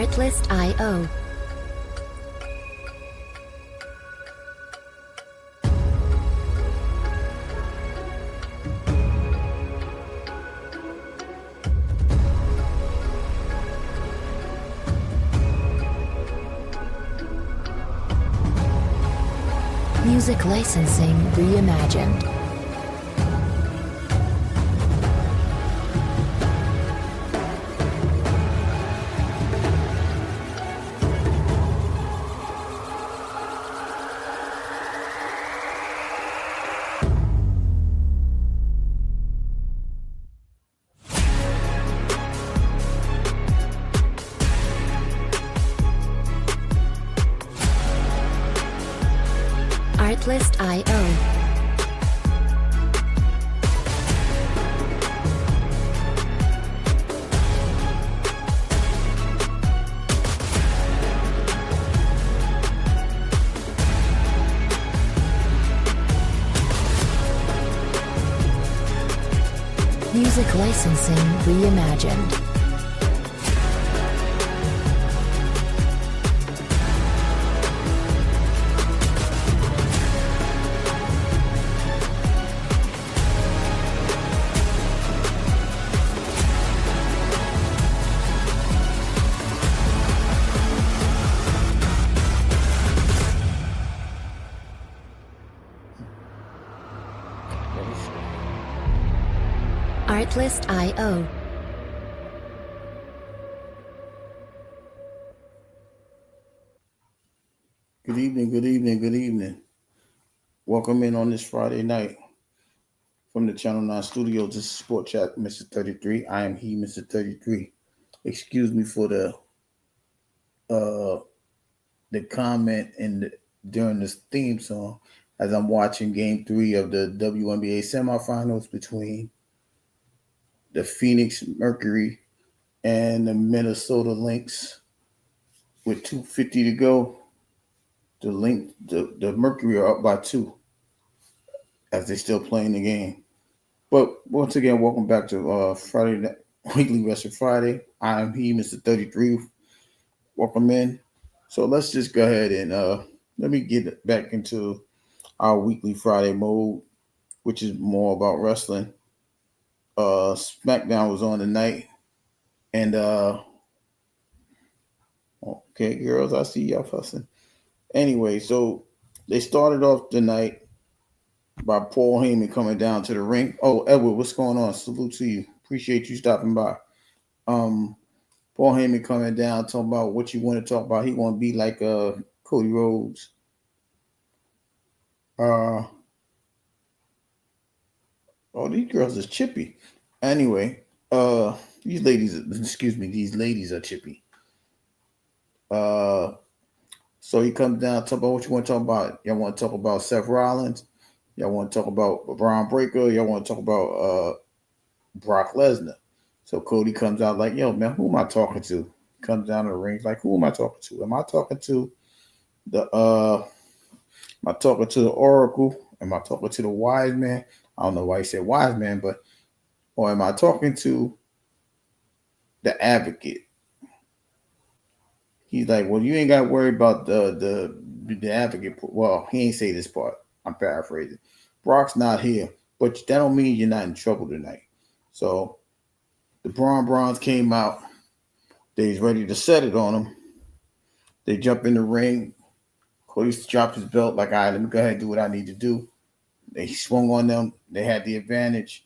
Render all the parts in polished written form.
Artlist.io. Music licensing reimagined. Artlist.io. Music licensing reimagined. Artlist.io. Good evening, good evening, good evening. Welcome in on this Friday night from the Channel 9 studio. This is Sport Chat, Mr. 33. I am he, Mr. 33. Excuse me for the comment during this theme song as I'm watching Game 3 of the WNBA semifinals between the Phoenix Mercury and the Minnesota Lynx. With 2:50 to go, the Mercury are up by 2 as they're still playing the game. But once again, welcome back to Friday night, Weekly Wrestling Friday. I am he, Mr. 33. Welcome in. So let's just go ahead and let me get back into our weekly Friday mode, which is more about wrestling. SmackDown was on tonight, and okay, girls, I see y'all fussing. Anyway, so they started off the night by Paul Heyman coming down to the ring. Oh, Edward, what's going on? Salute to you. Appreciate you stopping by. Paul Heyman coming down, talking about what you want to talk about. He want to be like Cody Rhodes. Oh, these girls is chippy. Anyway, these ladies are chippy. So he comes down, talk about what you want to talk about. Y'all want to talk about Seth Rollins? Y'all want to talk about Braun Breaker? Y'all want to talk about Brock Lesnar? So Cody comes out like, yo, man, who am I talking to? Comes down to the ring like, who am I talking to? Am I talking to the Oracle? Am I talking to the wise man? I don't know why he said wise man, or am I talking to the advocate? He's like, well, you ain't got to worry about the advocate. Well, he ain't say this part. I'm paraphrasing. Brock's not here, but that don't mean you're not in trouble tonight. So the Brawns came out. They's ready to set it on him. They jump in the ring. Cody dropped his belt like, all right, let me go ahead and do what I need to do. They swung on them. They had the advantage.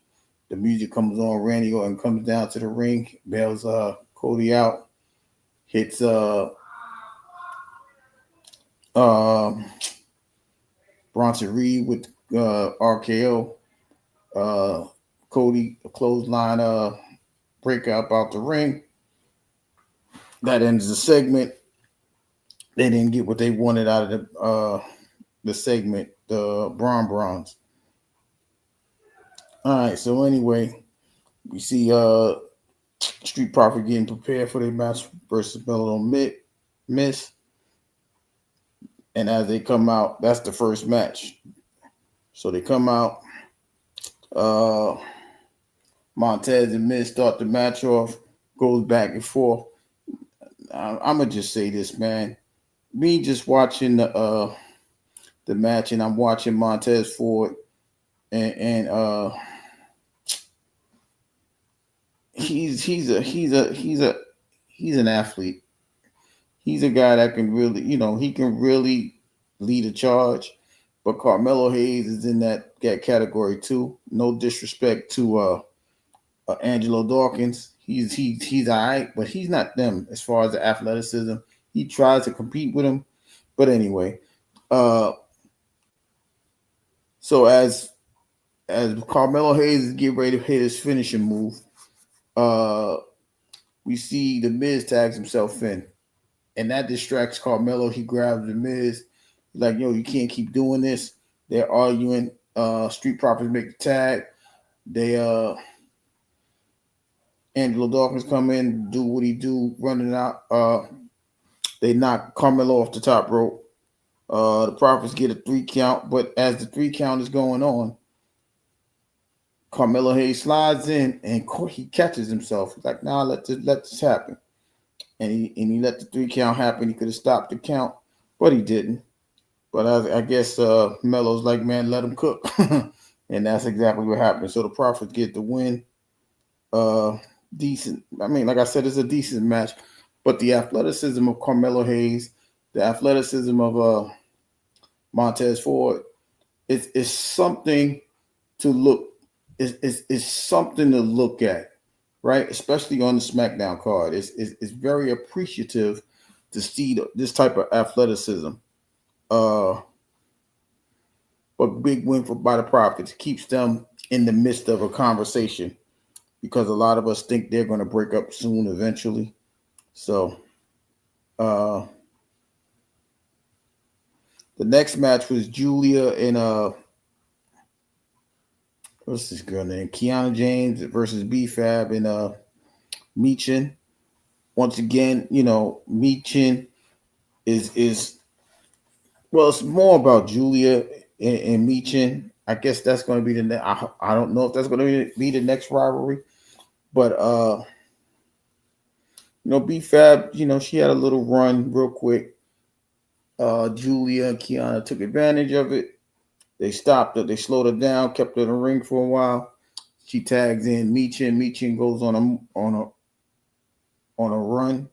The music comes on. Randy Orton comes down to the ring, bails Cody out, hits Bronson Reed with RKO. Cody clothesline breakout out the ring. That ends the segment. They didn't get what they wanted out of the segment, the Brawns. All right, so anyway, we see Street Profit getting prepared for their match versus Mellow Miss. And as they come out, that's the first match. So they come out. Montez and Miz start the match off, goes back and forth. I'm gonna just say this, man. Me just watching the match, and I'm watching Montez Ford, and he's an athlete. He's a guy that can really, he can really lead a charge. But Carmelo Hayes is in that category too. No disrespect to Angelo Dawkins. He's all right, but he's not them as far as the athleticism. He tries to compete with him, but anyway. Uh, so as Carmelo Hayes is getting ready to hit his finishing move, uh, we see the Miz tags himself in, and that distracts Carmelo. He grabs the Miz. He's like, "Yo, you can't keep doing this." They're arguing. Street Profits make the tag. They Angelo Dawkins come in, do what he do, running out. They knock Carmelo off the top rope. The Profits get a 3 count, but as the 3 count is going on, Carmelo Hayes slides in and he catches himself. He's like, "Nah, let this happen." And he let the 3 count happen. He could have stopped the count, but he didn't. But I guess Melo's like, "Man, let him cook," and that's exactly what happened. So the Profits get the win. Decent. I mean, like I said, it's a decent match, but the athleticism of Carmelo Hayes, the athleticism of Montez Ford, it's something to look. It's something to look at, right? Especially on the SmackDown card. It's very appreciative to see this type of athleticism. But big win by the Profits keeps them in the midst of a conversation because a lot of us think they're going to break up soon eventually. So the next match was Julia and what's this girl name? Kiana James versus B-Fab and Michin. Once again, Michin is well, it's more about Julia and Michin. I guess that's going to be I don't know if that's going to be the next rivalry, but B-Fab, she had a little run real quick. Julia and Kiana took advantage of it. They stopped her. They slowed her down, kept her in the ring for a while. She tags in Michin. Michin goes on a run.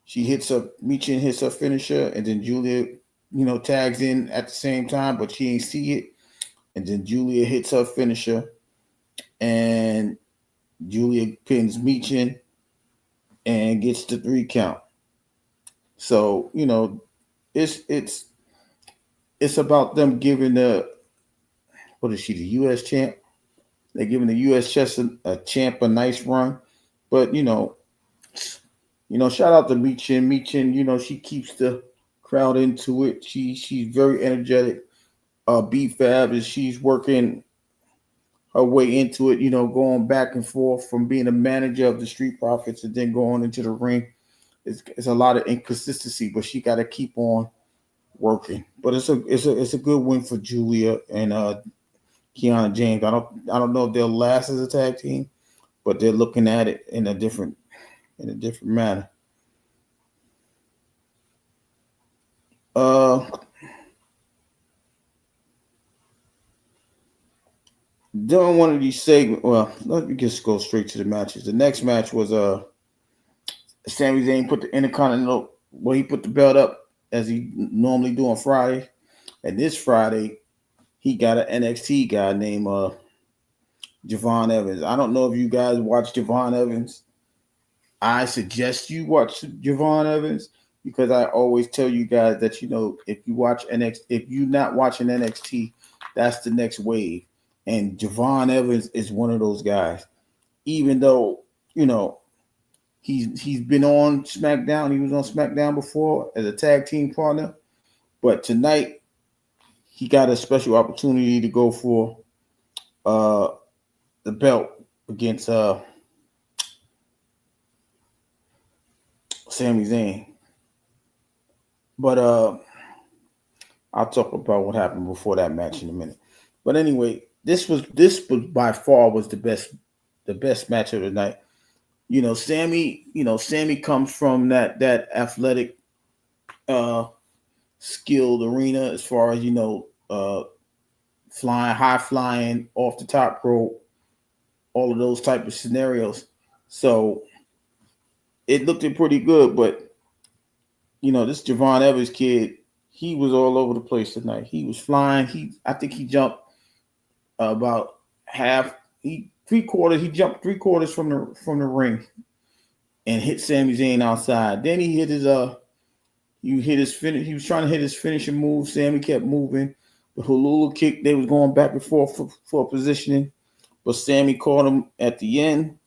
Michin hits her finisher, and then Julia, tags in at the same time, but she ain't see it. And then Julia hits her finisher, and Julia pins Michin and gets the 3 count. So, it's about them giving the U.S. champ? They're giving the U.S. champ a nice run. But, shout out to Michin. Michin, she keeps the crowd into it. She's very energetic. B-Fab is she's working her way into it, going back and forth from being a manager of the Street Profits and then going into the ring. It's a lot of inconsistency, but she got to keep on working. But it's a good win for Julia and Kiana James. I don't know if they'll last as a tag team, but they're looking at it in a different manner. During one of these segments, well, let me just go straight to the matches. The next match was Sami Zayn put the Intercontinental, he put the belt up as he normally do on Friday, and this Friday he got an NXT guy named Javon Evans. I don't know if you guys watch Javon Evans. I suggest you watch Javon Evans because I always tell you guys that if you watch NXT, if you're not watching NXT, that's the next wave. And Javon Evans is one of those guys. Even though, he's been on SmackDown. He was on SmackDown before as a tag team partner. But tonight, he got a special opportunity to go for the belt against Sami Zayn. But I'll talk about what happened before that match in a minute. But anyway, this was by far was the best match of the night. Sammy comes from that athletic, uh, skilled arena as far as flying, high flying, off the top rope, all of those type of scenarios. So it looked pretty good, but this Javon Evans kid, he was all over the place tonight. He was flying. I think he jumped about half, three quarters. He jumped three quarters from the ring and hit Sami Zayn outside. Then he hit his finish. He was trying to hit his finishing move. Sami kept moving. The Hulula kick, they was going back and forth for positioning, but Sami caught him at the end.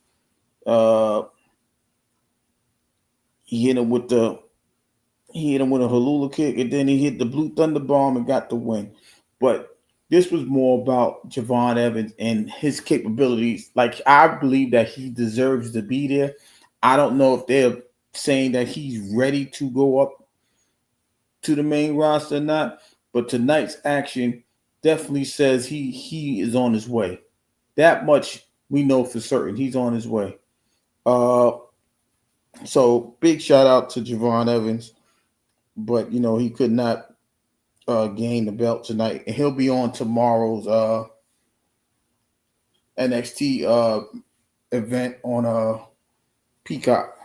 He hit him with a Hulula kick, and then he hit the Blue Thunder Bomb and got the win. But this was more about Javon Evans and his capabilities. Like, I believe that he deserves to be there. I don't know if they're saying that he's ready to go up to the main roster or not, but tonight's action definitely says he is on his way. That much we know for certain. He's on his way. So big shout out to Javon Evans, but he could not gain the belt tonight, and he'll be on tomorrow's NXT event on Peacock.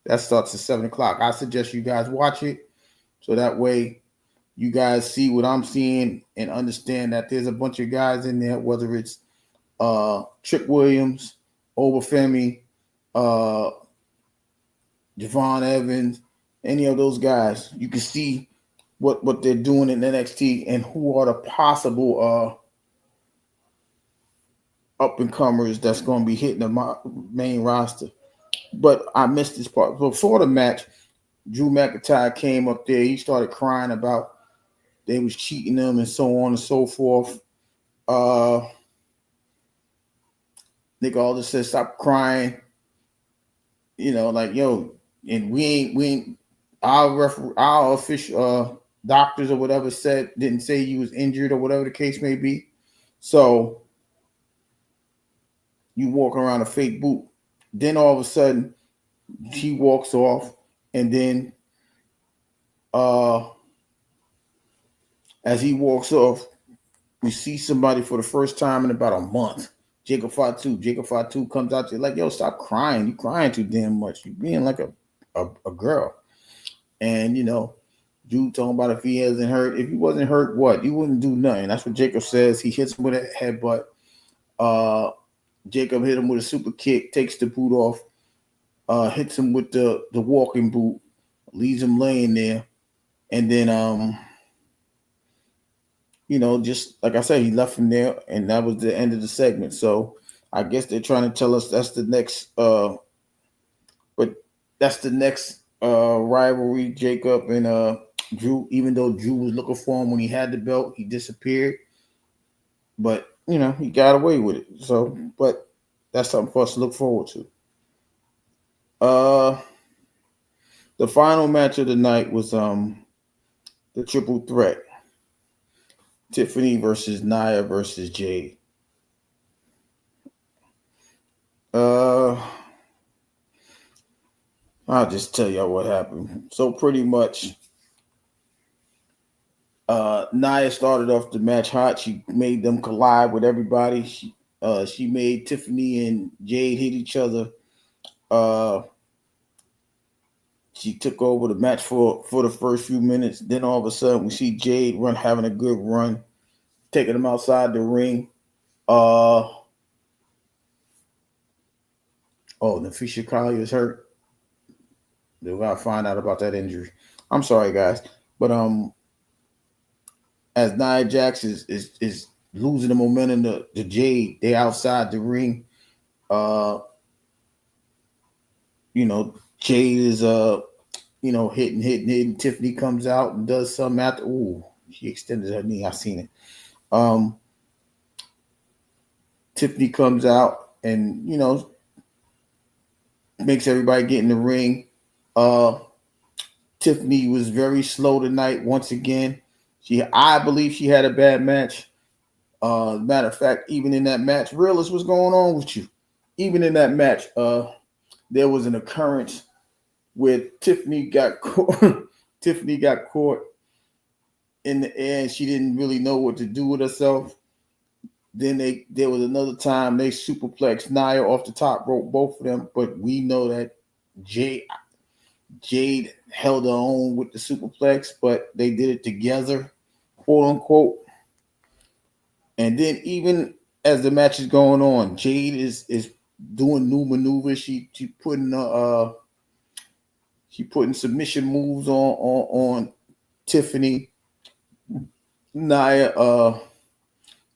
That starts at 7:00. I suggest you guys watch it, so that way you guys see what I'm seeing and understand that there's a bunch of guys in there, whether it's Trick Williams, Obafemi, Javon Evans, any of those guys. You can see what they're doing in NXT and who are the possible up and comers that's going to be hitting the main roster. But I missed this part. Before the match, Drew McIntyre came up there. He started crying about they was cheating him and so on and so forth. Nick Aldis said, "Stop crying." Like, yo, and we ain't our official doctors or whatever didn't say he was injured or whatever the case may be. So you walk around a fake boot. Then all of a sudden he walks off, and then as he walks off, we see somebody for the first time in about a month. Jacob Fatu. Jacob Fatu comes out there like, yo, stop crying. You crying too damn much. You being like a girl. And Drew talking about if he hasn't hurt. If he wasn't hurt, what? You wouldn't do nothing. That's what Jacob says. He hits him with a headbutt. Jacob hit him with a super kick, takes the boot off, hits him with the walking boot, leaves him laying there. And then just like I said, he left him there, and that was the end of the segment. So I guess they're trying to tell us that's the next rivalry, Jacob and Drew. Even though Drew was looking for him when he had the belt, he disappeared. But he got away with it. So, but that's something for us to look forward to. The final match of the night was the triple threat. Tiffany versus Nia versus Jade. I'll just tell y'all what happened. So pretty much, Nia started off the match hot. She made them collide with everybody. She made Tiffany and Jade hit each other. She took over the match for the first few minutes. Then all of a sudden, we see Jade having a good run, taking them outside the ring. Nafisha Collier is hurt. They gotta find out about that injury. I'm sorry, guys, but as Nia Jax is losing the momentum to Jade, they outside the ring. Jade is hitting. Tiffany comes out and does something after. Ooh, she extended her knee. I seen it. Tiffany comes out and makes everybody get in the ring. Tiffany was very slow tonight once again. I believe she had a bad match. Matter of fact, even in that match, Realist, what's going on with you? Even in that match, there was an occurrence where Tiffany got caught. Tiffany got caught in the air, and she didn't really know what to do with herself. Then there was another time they superplexed Nia off the top rope, both of them. But we know that Jade held her own with the superplex, but they did it together, quote unquote. And then even as the match is going on, Jade is doing new maneuvers. She putting submission moves on Tiffany. Nia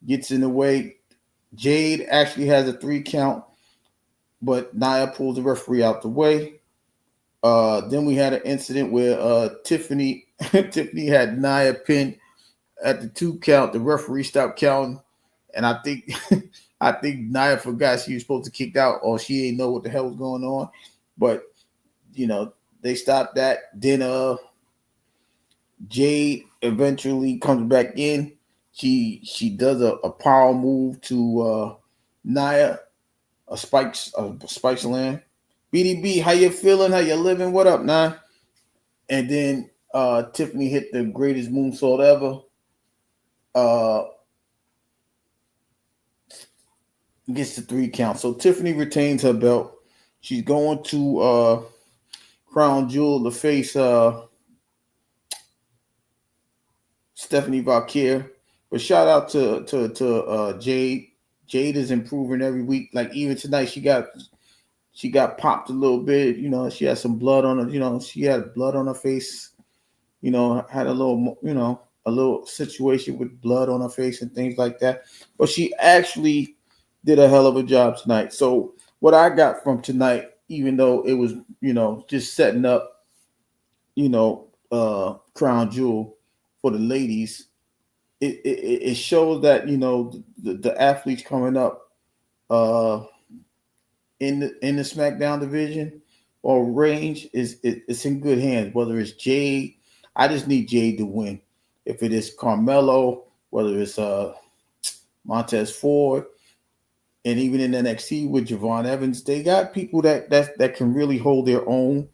gets in the way. Jade actually has a 3 count, but Nia pulls the referee out the way. Then we had an incident where Tiffany had Nia pinned at the 2 count. The referee stopped counting, and I think Nia forgot she was supposed to kick out, or she didn't know what the hell was going on. But they stopped that. Then Jade eventually comes back in. She does a power move to Nia, a spike slam. BDB, how you feeling? How you living? What up, Nia? And then Tiffany hit the greatest moonsault ever. Gets the 3 count. So Tiffany retains her belt. She's going to Crown Jewel to face Stephanie Valkyrie. But shout out to Jade. Jade is improving every week. Like even tonight, she got popped a little bit. She had some blood on her. She had blood on her face. Had a little situation with blood on her face and things like that. But she actually did a hell of a job tonight. So what I got from tonight, even though it was, just setting up, Crown Jewel for the ladies, it shows that, the athletes coming up in the SmackDown division or range it's in good hands. Whether it's Jade, I just need Jade to win. If it is Carmelo, whether it's Montez Ford, and even in NXT with Javon Evans, they got people that can really hold their own.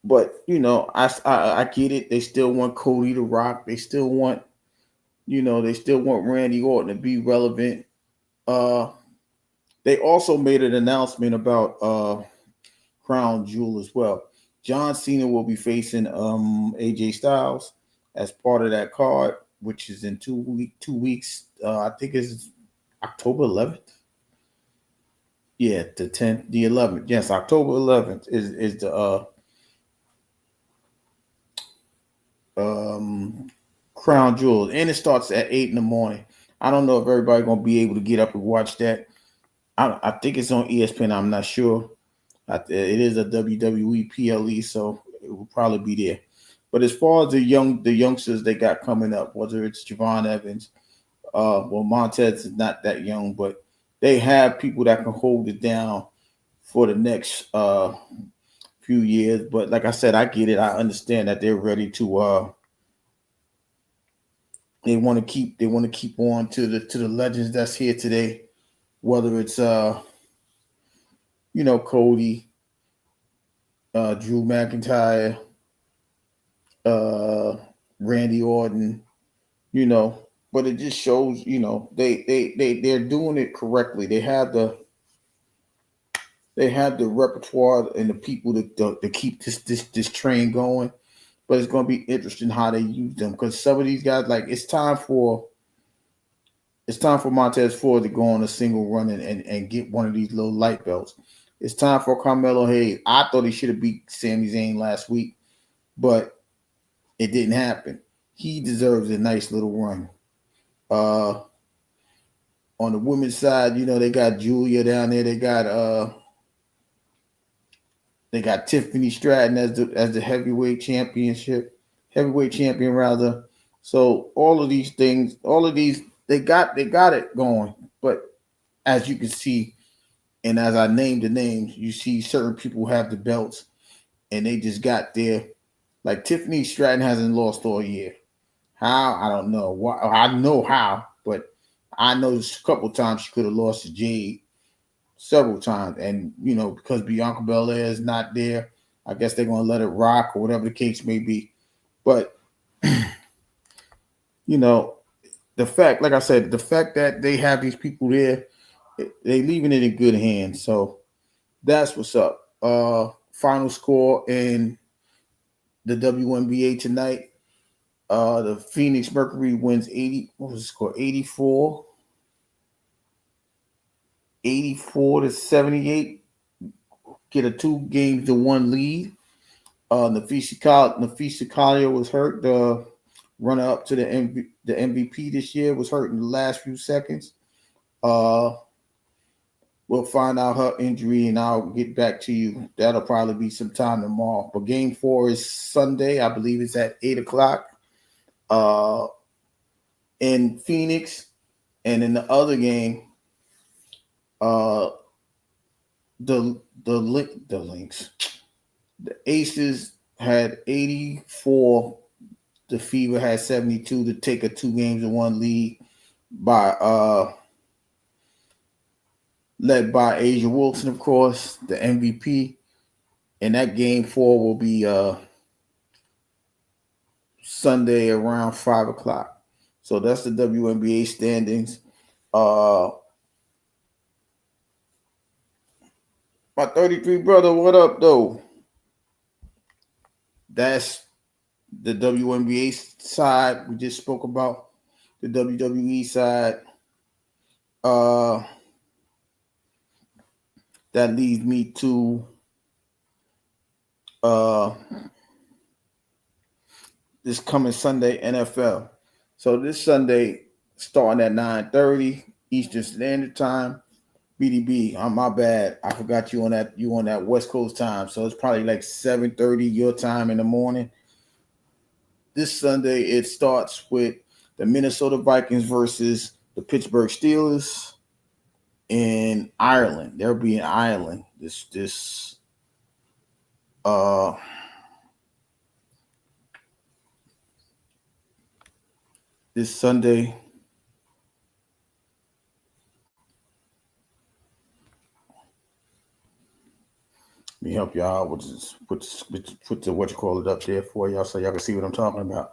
But I get it. They still want Cody to rock. They still want, Randy Orton to be relevant. They also made an announcement about Crown Jewel as well. John Cena will be facing AJ Styles as part of that card, which is in 2 weeks. I think it's October 11th. Yeah, the 10th, the 11th. Yes, October 11th is the Crown Jewel, and it starts at 8 in the morning. I don't know if everybody's gonna be able to get up and watch that. I think it's on ESPN. I'm not sure. It is a WWE PLE, so it will probably be there. But as far as the youngsters they got coming up, whether it's Javon Evans, Montez is not that young, but they have people that can hold it down for the next few years. But like I said, I get it. I understand that they're ready to. They want to keep on to the legends that's here today, whether it's Cody, Drew McIntyre, Randy Orton, but it just shows, they're doing it correctly. They have the repertoire and the people to keep this train going. But it's going to be interesting how they use them, because some of these guys, like it's time for Montez Ford to go on a single run and get one of these little light belts. It's time for Carmelo Hayes. I thought he should have beat Sami Zayn last week, but it didn't happen. He deserves a nice little run. On the women's side, they got Julia down there. They got Tiffany Stratton as the heavyweight champion rather. So all of these things, they got it going. But as you can see, and as I named the names, you see certain people have the belts, and they just got there. Like Tiffany Stratton hasn't lost all year. How? I don't know. I know how, but I know a couple times she could have lost to Jade. several times. And, because Bianca Belair is not there, I guess they're going to let it rock or whatever the case may be. But, the fact, like I said, the fact that they have these people there, they leaving it in good hands. So that's what's up. Final score in the WNBA tonight. The Phoenix Mercury wins 80. What was the score? 84 to 78. Get a 2-1 lead. Nafisa Collier was hurt. The runner up to the MVP this year was hurt in the last few seconds. We'll find out her injury, and I'll get back to you. That'll probably be sometime tomorrow. But Game 4 is Sunday. I believe it's at 8 o'clock in Phoenix. And in the other game, the Lynx. The Aces had 84. The Fever had 72 to take a 2-1 lead by led by Asia Wilson, of course, the MVP. And that Game 4 will be Sunday around 5 o'clock. So that's the WNBA standings. My 33 brother, what up, though? That's the WNBA side. We just spoke about the WWE side. That leads me to this coming Sunday, NFL. So this Sunday, starting at 9:30 Eastern Standard Time. BDB, my bad. I forgot you on that West Coast time. So it's probably like 7:30 your time in the morning. This Sunday, it starts with the Minnesota Vikings versus the Pittsburgh Steelers in Ireland. They'll be in Ireland this Sunday. Let me help y'all with this, put the what you call it up there for y'all so y'all can see what I'm talking about.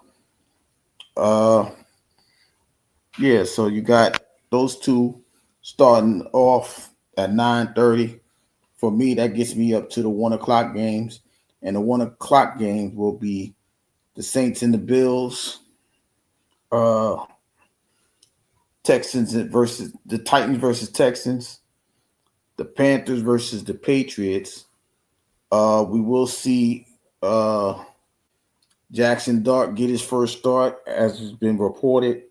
Yeah, so you got those two starting off at 9:30. For me, that gets me up to the 1 o'clock games. And the 1 o'clock games will be the Saints and the Bills, Texans versus the Titans versus Texans, the Panthers versus the Patriots. We will see Jackson Dart get his first start, as has been reported,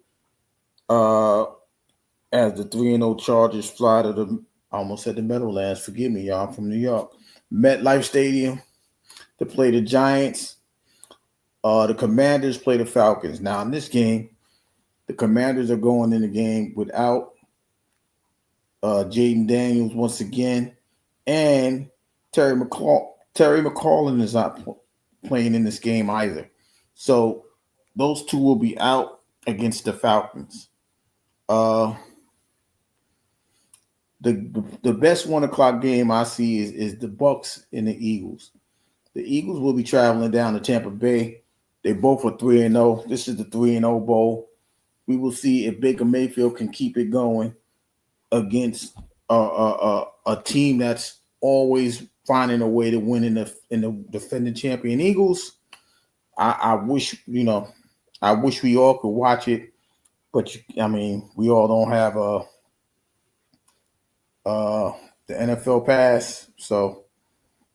as the 3-0 Chargers fly to the, I almost said the Meadowlands. Forgive me, y'all. I'm from New York. MetLife Stadium to play the Giants. The Commanders play the Falcons. Now, in this game, the Commanders are going in the game without Jaden Daniels once again, and Terry McLaurin is not playing in this game either. So those two will be out against the Falcons. The best 1 o'clock game I see is the Bucks and the Eagles. The Eagles will be traveling down to Tampa Bay. They both are 3-0. This is the 3-0 Bowl. We will see if Baker Mayfield can keep it going against a team that's always finding a way to win in the defending champion Eagles. I wish we all could watch it, but we all don't have the NFL pass. So,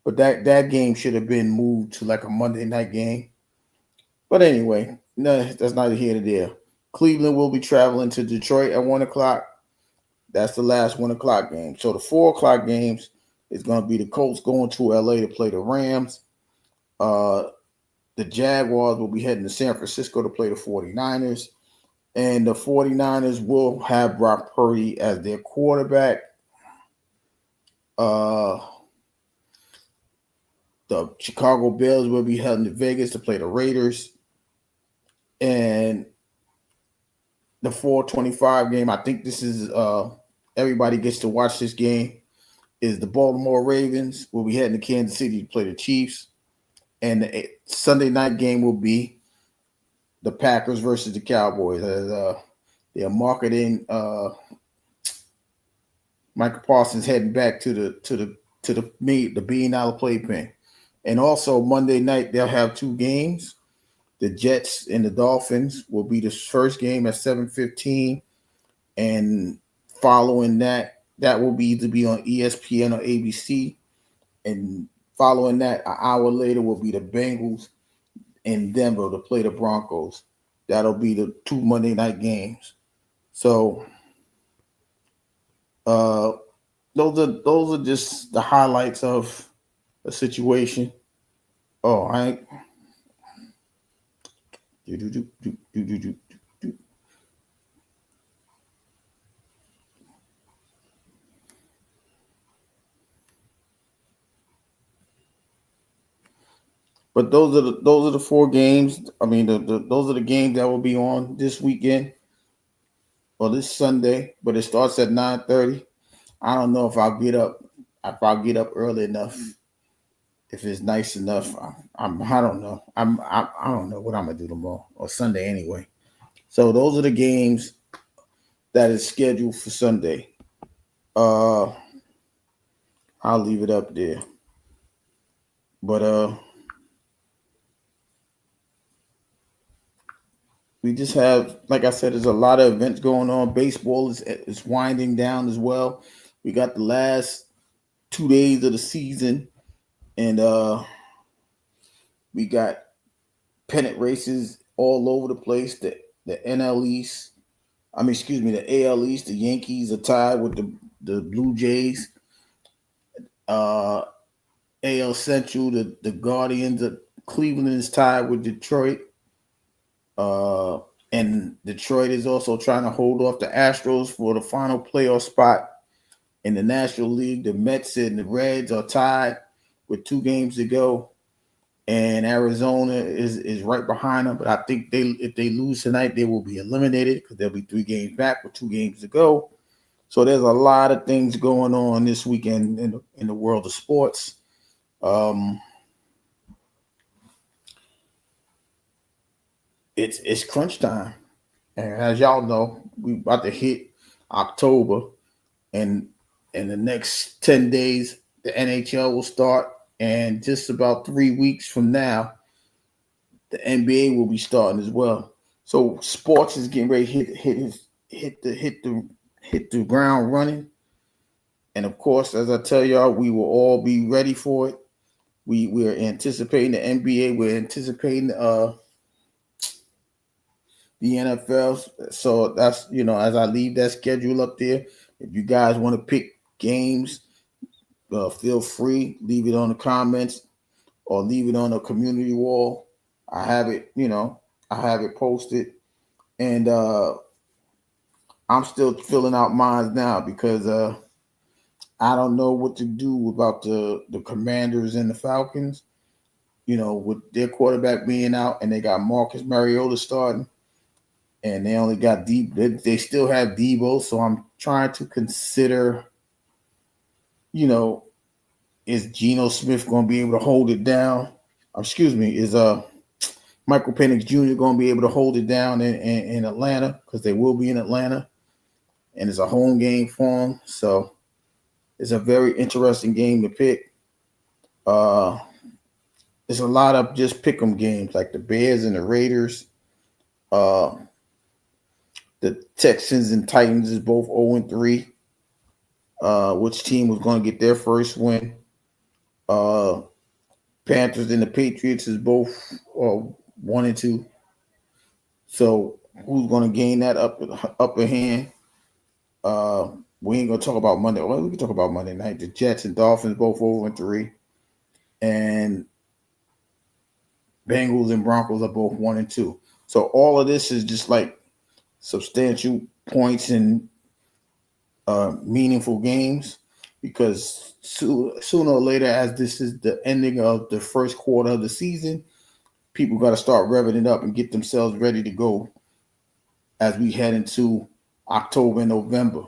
but that game should have been moved to like a Monday night game. But anyway, no, that's neither here nor there. Cleveland will be traveling to Detroit at 1 o'clock. That's the last 1 o'clock game. So the 4 o'clock games is going to be the Colts going to LA to play the Rams. The Jaguars will be heading to San Francisco to play the 49ers. And the 49ers will have Brock Purdy as their quarterback. The Chicago Bears will be heading to Vegas to play the Raiders. And the 4:25 game, I think this is everybody gets to watch this game. is the Baltimore Ravens. We'll be heading to Kansas City to play the Chiefs. And the Sunday night game will be the Packers versus the Cowboys. They're marketing Michael Parsons heading back to the $1 billion playpen. And also Monday night they'll have two games. The Jets and the Dolphins will be the first game at 7:15, and following that will be either be on ESPN or ABC. And following that, an hour later will be the Bengals in Denver to play the Broncos. That'll be the two Monday night games. So those are just the highlights of the situation. Oh, I But those are the four games. I mean, those are the games that will be on this weekend or this Sunday. But it starts at 9:30. I don't know if I'll get up early enough. If it's nice enough, I don't know. I don't know what I'm gonna do tomorrow or Sunday anyway. So those are the games that is scheduled for Sunday. I'll leave it up there. But we just have, like I said, there's a lot of events going on. Baseball is winding down as well. We got the last 2 days of the season, and we got pennant races all over the place. The NL East, the AL East, the Yankees are tied with the Blue Jays. AL Central, the Guardians of Cleveland is tied with Detroit. And Detroit is also trying to hold off the Astros for the final playoff spot in the National League. The Mets and the Reds are tied with 2 games to go, and Arizona is right behind them. But I think if they lose tonight, they will be eliminated because they'll be 3 games back with 2 games to go. So there's a lot of things going on this weekend in the world of sports. It's crunch time, and as y'all know, we about to hit October, and in the next 10 days, the NHL will start, and just about 3 weeks from now, the NBA will be starting as well. So sports is getting ready to hit the ground running, and of course, as I tell y'all, we will all be ready for it. We are anticipating the NBA. We're anticipating the NFL. So that's, as I leave that schedule up there, if you guys want to pick games, feel free, leave it on the comments or leave it on the community wall. I have it posted, and I'm still filling out mine now because I don't know what to do about the Commanders and the Falcons, with their quarterback being out, and they got Marcus Mariota starting. And they only got they still have Debo, so I'm trying to consider, is Geno Smith going to be able to hold it down? Is Michael Penix Jr. going to be able to hold it down in Atlanta, because they will be in Atlanta, and it's a home game for them. So it's a very interesting game to pick. There's a lot of just pick 'em games, like the Bears and the Raiders. The Texans and Titans is both 0-3. Which team was going to get their first win? Panthers and the Patriots is both 1-2. So who's going to gain that upper hand? We ain't going to talk about Monday. Well, we can talk about Monday night. The Jets and Dolphins both 0-3. And Bengals and Broncos are both 1-2. So all of this is just like substantial points in meaningful games, because sooner or later, as this is the ending of the first quarter of the season, people got to start revving it up and get themselves ready to go as we head into October and November.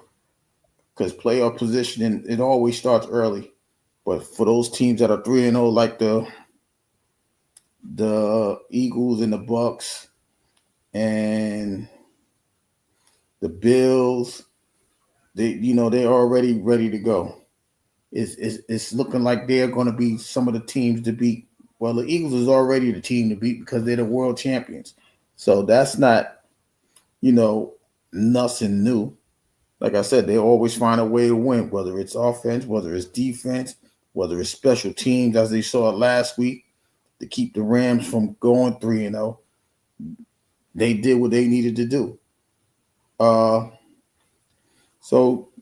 because playoff positioning it always starts early. But for those teams that are 3-0, like the Eagles and the Bucks and the Bills, they're already ready to go. It's looking like they're going to be some of the teams to beat. Well, the Eagles is already the team to beat because they're the world champions. So that's not, nothing new. Like I said, they always find a way to win, whether it's offense, whether it's defense, whether it's special teams, as they saw last week, to keep the Rams from going 3-0. They did what they needed to do. So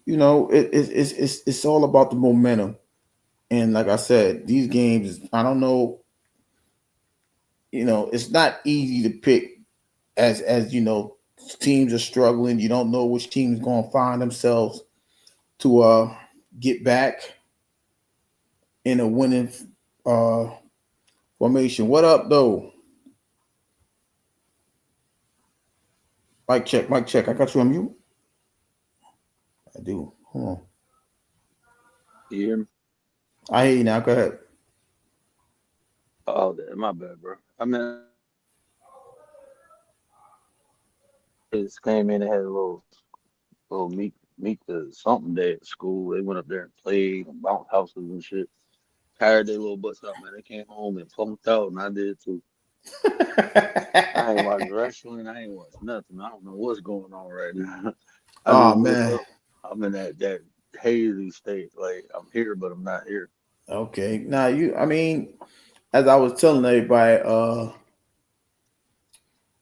it's all about the momentum. And like I said, these games, I don't know, it's not easy to pick as teams are struggling. You don't know which team is going to find themselves to get back in a winning formation. What up, though? Mic check. I got you on mute. I do. Hold on. You hear me? I hear you now. Go ahead. Oh, my bad, bro. I mean, it came in and had a little meet the something day at school. They went up there and played and bounced houses and shit. Tired their little butts out, man. They came home and punked out, and I did too. I ain't watched wrestling. I ain't watched nothing. I don't know what's going on right now. Oh man, I'm in that hazy state. Like I'm here, but I'm not here. Okay. Now as I was telling everybody,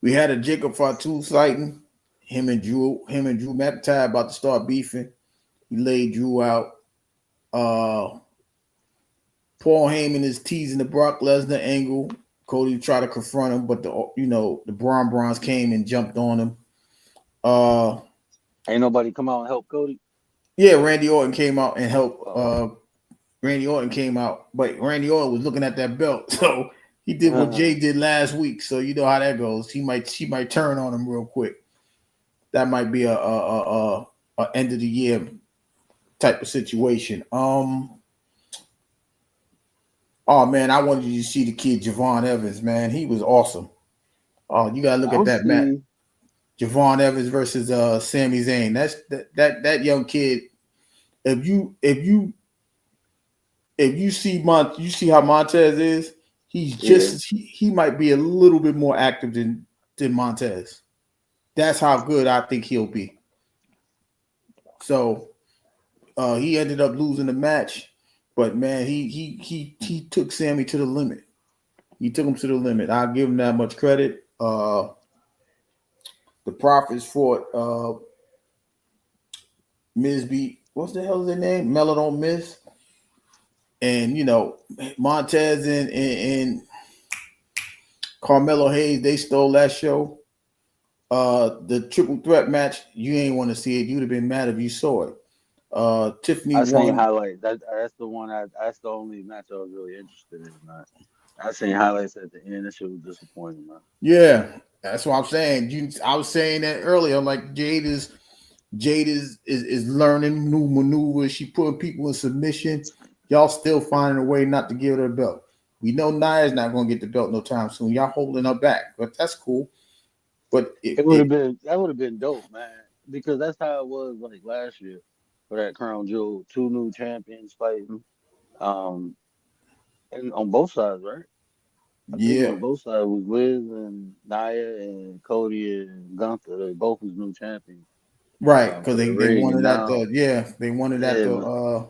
we had a Jacob Fatu sighting. Him and Drew McIntyre about to start beefing. He laid Drew out. Paul Heyman is teasing the Brock Lesnar angle. Cody tried to confront him, but the Bronze came and jumped on him. Ain't nobody come out and help Cody? Yeah, Randy Orton came out and helped. Randy Orton came out, but Randy Orton was looking at that belt, so he did what Jay did last week. So you know how that goes. She might turn on him real quick. That might be a end of the year type of situation. Oh man, I wanted you to see the kid Javon Evans, man. He was awesome. Oh, you gotta look at that match. Javon Evans versus Sami Zayn. That's that young kid. If you see you see how Montez is, he's just he might be a little bit more active than Montez. That's how good I think he'll be. So he ended up losing the match, but man, he took Sammy to the limit. He took him to the limit. I'll give him that much credit. The Prophets fought Miz beat, what's the hell is their name? Melon Miz. And Montez and Carmelo Hayes, they stole that show. The triple threat match, you ain't want to see it. You'd have been mad if you saw it. Tiffany I seen won. highlights. That's the one. That's the only match I was really interested in. Man. I seen highlights at the end. That shit was disappointing, man. Yeah, that's what I'm saying. I was saying that earlier. Like Jade is learning new maneuvers. She putting people in submission. Y'all still finding a way not to give her the belt. We know Nia's not going to get the belt no time soon. Y'all holding her back, but that's cool. But that would have been dope, man, because that's how it was like last year for that Crown Jewel. 2 new champions fighting, and on both sides, right? I think on both sides was Liz and Nia and Cody and Gunther. They both was new champions, right? Because they wanted that. They wanted that.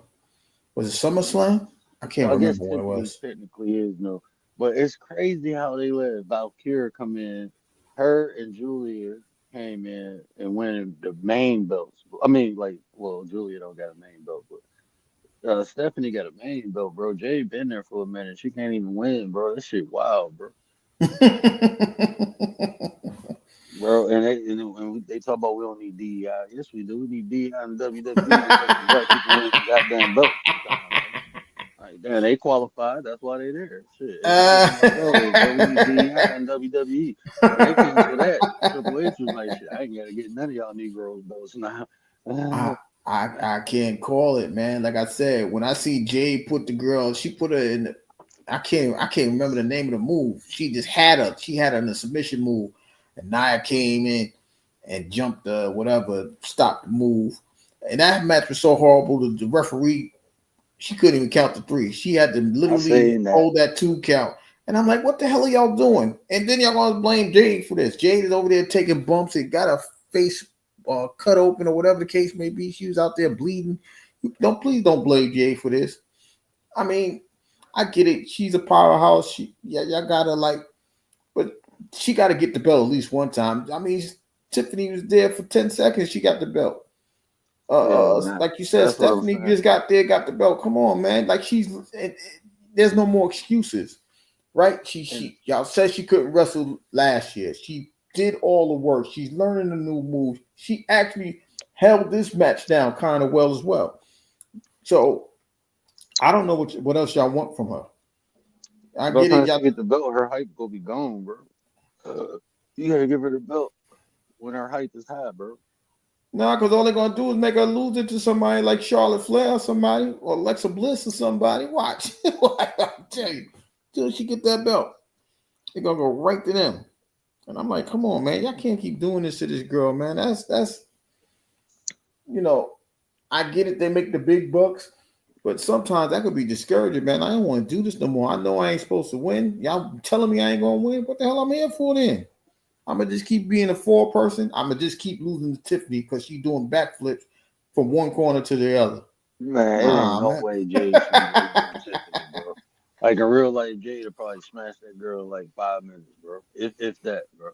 Was it SummerSlam? I can't remember what it was. Technically is no, but it's crazy how they let Valkyria come in. Her and Julia came in and winning the main belts. I mean, Julia don't got a main belt, but Stephanie got a main belt, bro. Jay been there for a minute. She can't even win, bro. This shit wild, bro. Bro, and they talk about we don't need DEI. Yes, we do. We need DEI in WWE. Black people win goddamn belt. Like, damn, they qualified. That's why they there. Shit. We need DEI in WWE. When they came to that, Triple H was like, shit, I ain't got to get none of y'all Negroes belts now. I can't call it, man. Like I said, when I see Jade put the girl, she put her in. I can't remember the name of the move. She just had her. She had her in the submission move, and Nia came in and jumped whatever, stopped the move. And that match was so horrible. The referee, she couldn't even count the three. She had to I literally seen that. hold that 2 count. And I'm like, what the hell are y'all doing? And then y'all gonna blame Jade for this. Jade is over there taking bumps. It got her face cut open or whatever the case may be. She was out there bleeding. Please don't blame Jade for this. I mean, I get it. She's a powerhouse. Y'all gotta but she got to get the belt at least one time. I mean, Tiffany was there for 10 seconds. She got the belt. Yeah, man. Like you said, That's what I'm Stephanie saying. just got there, got the belt. Come on, man. Like there's no more excuses, right? Y'all said she couldn't wrestle last year. She did all the work. She's learning the new moves. She actually held this match down kind of well as well. So I don't know what else y'all want from her. I By the get it, time y'all. she get the belt, her hype gonna be gone, bro. You gotta give her the belt when her hype is high, bro. No, because all they're gonna do is make her lose it to somebody like Charlotte Flair or somebody, or Alexa Bliss or somebody. Watch. I tell you, till she get that belt, they're gonna go right to them. And I'm like, come on, man, y'all can't keep doing this to this girl, man. That's I get it, they make the big bucks, but sometimes that could be discouraging, man. I don't want to do this no more. I know I ain't supposed to win. Y'all telling me I ain't gonna win. What the hell I'm here for then? I'm gonna just keep being a 4-person. I'm gonna just keep losing to Tiffany because she's doing backflips from one corner to the other. Man, it ain't no Man. way Jade should be losing to Tiffany, bro. Like in real life, Jade would probably smash that girl in like 5 minutes, bro. If that, bro.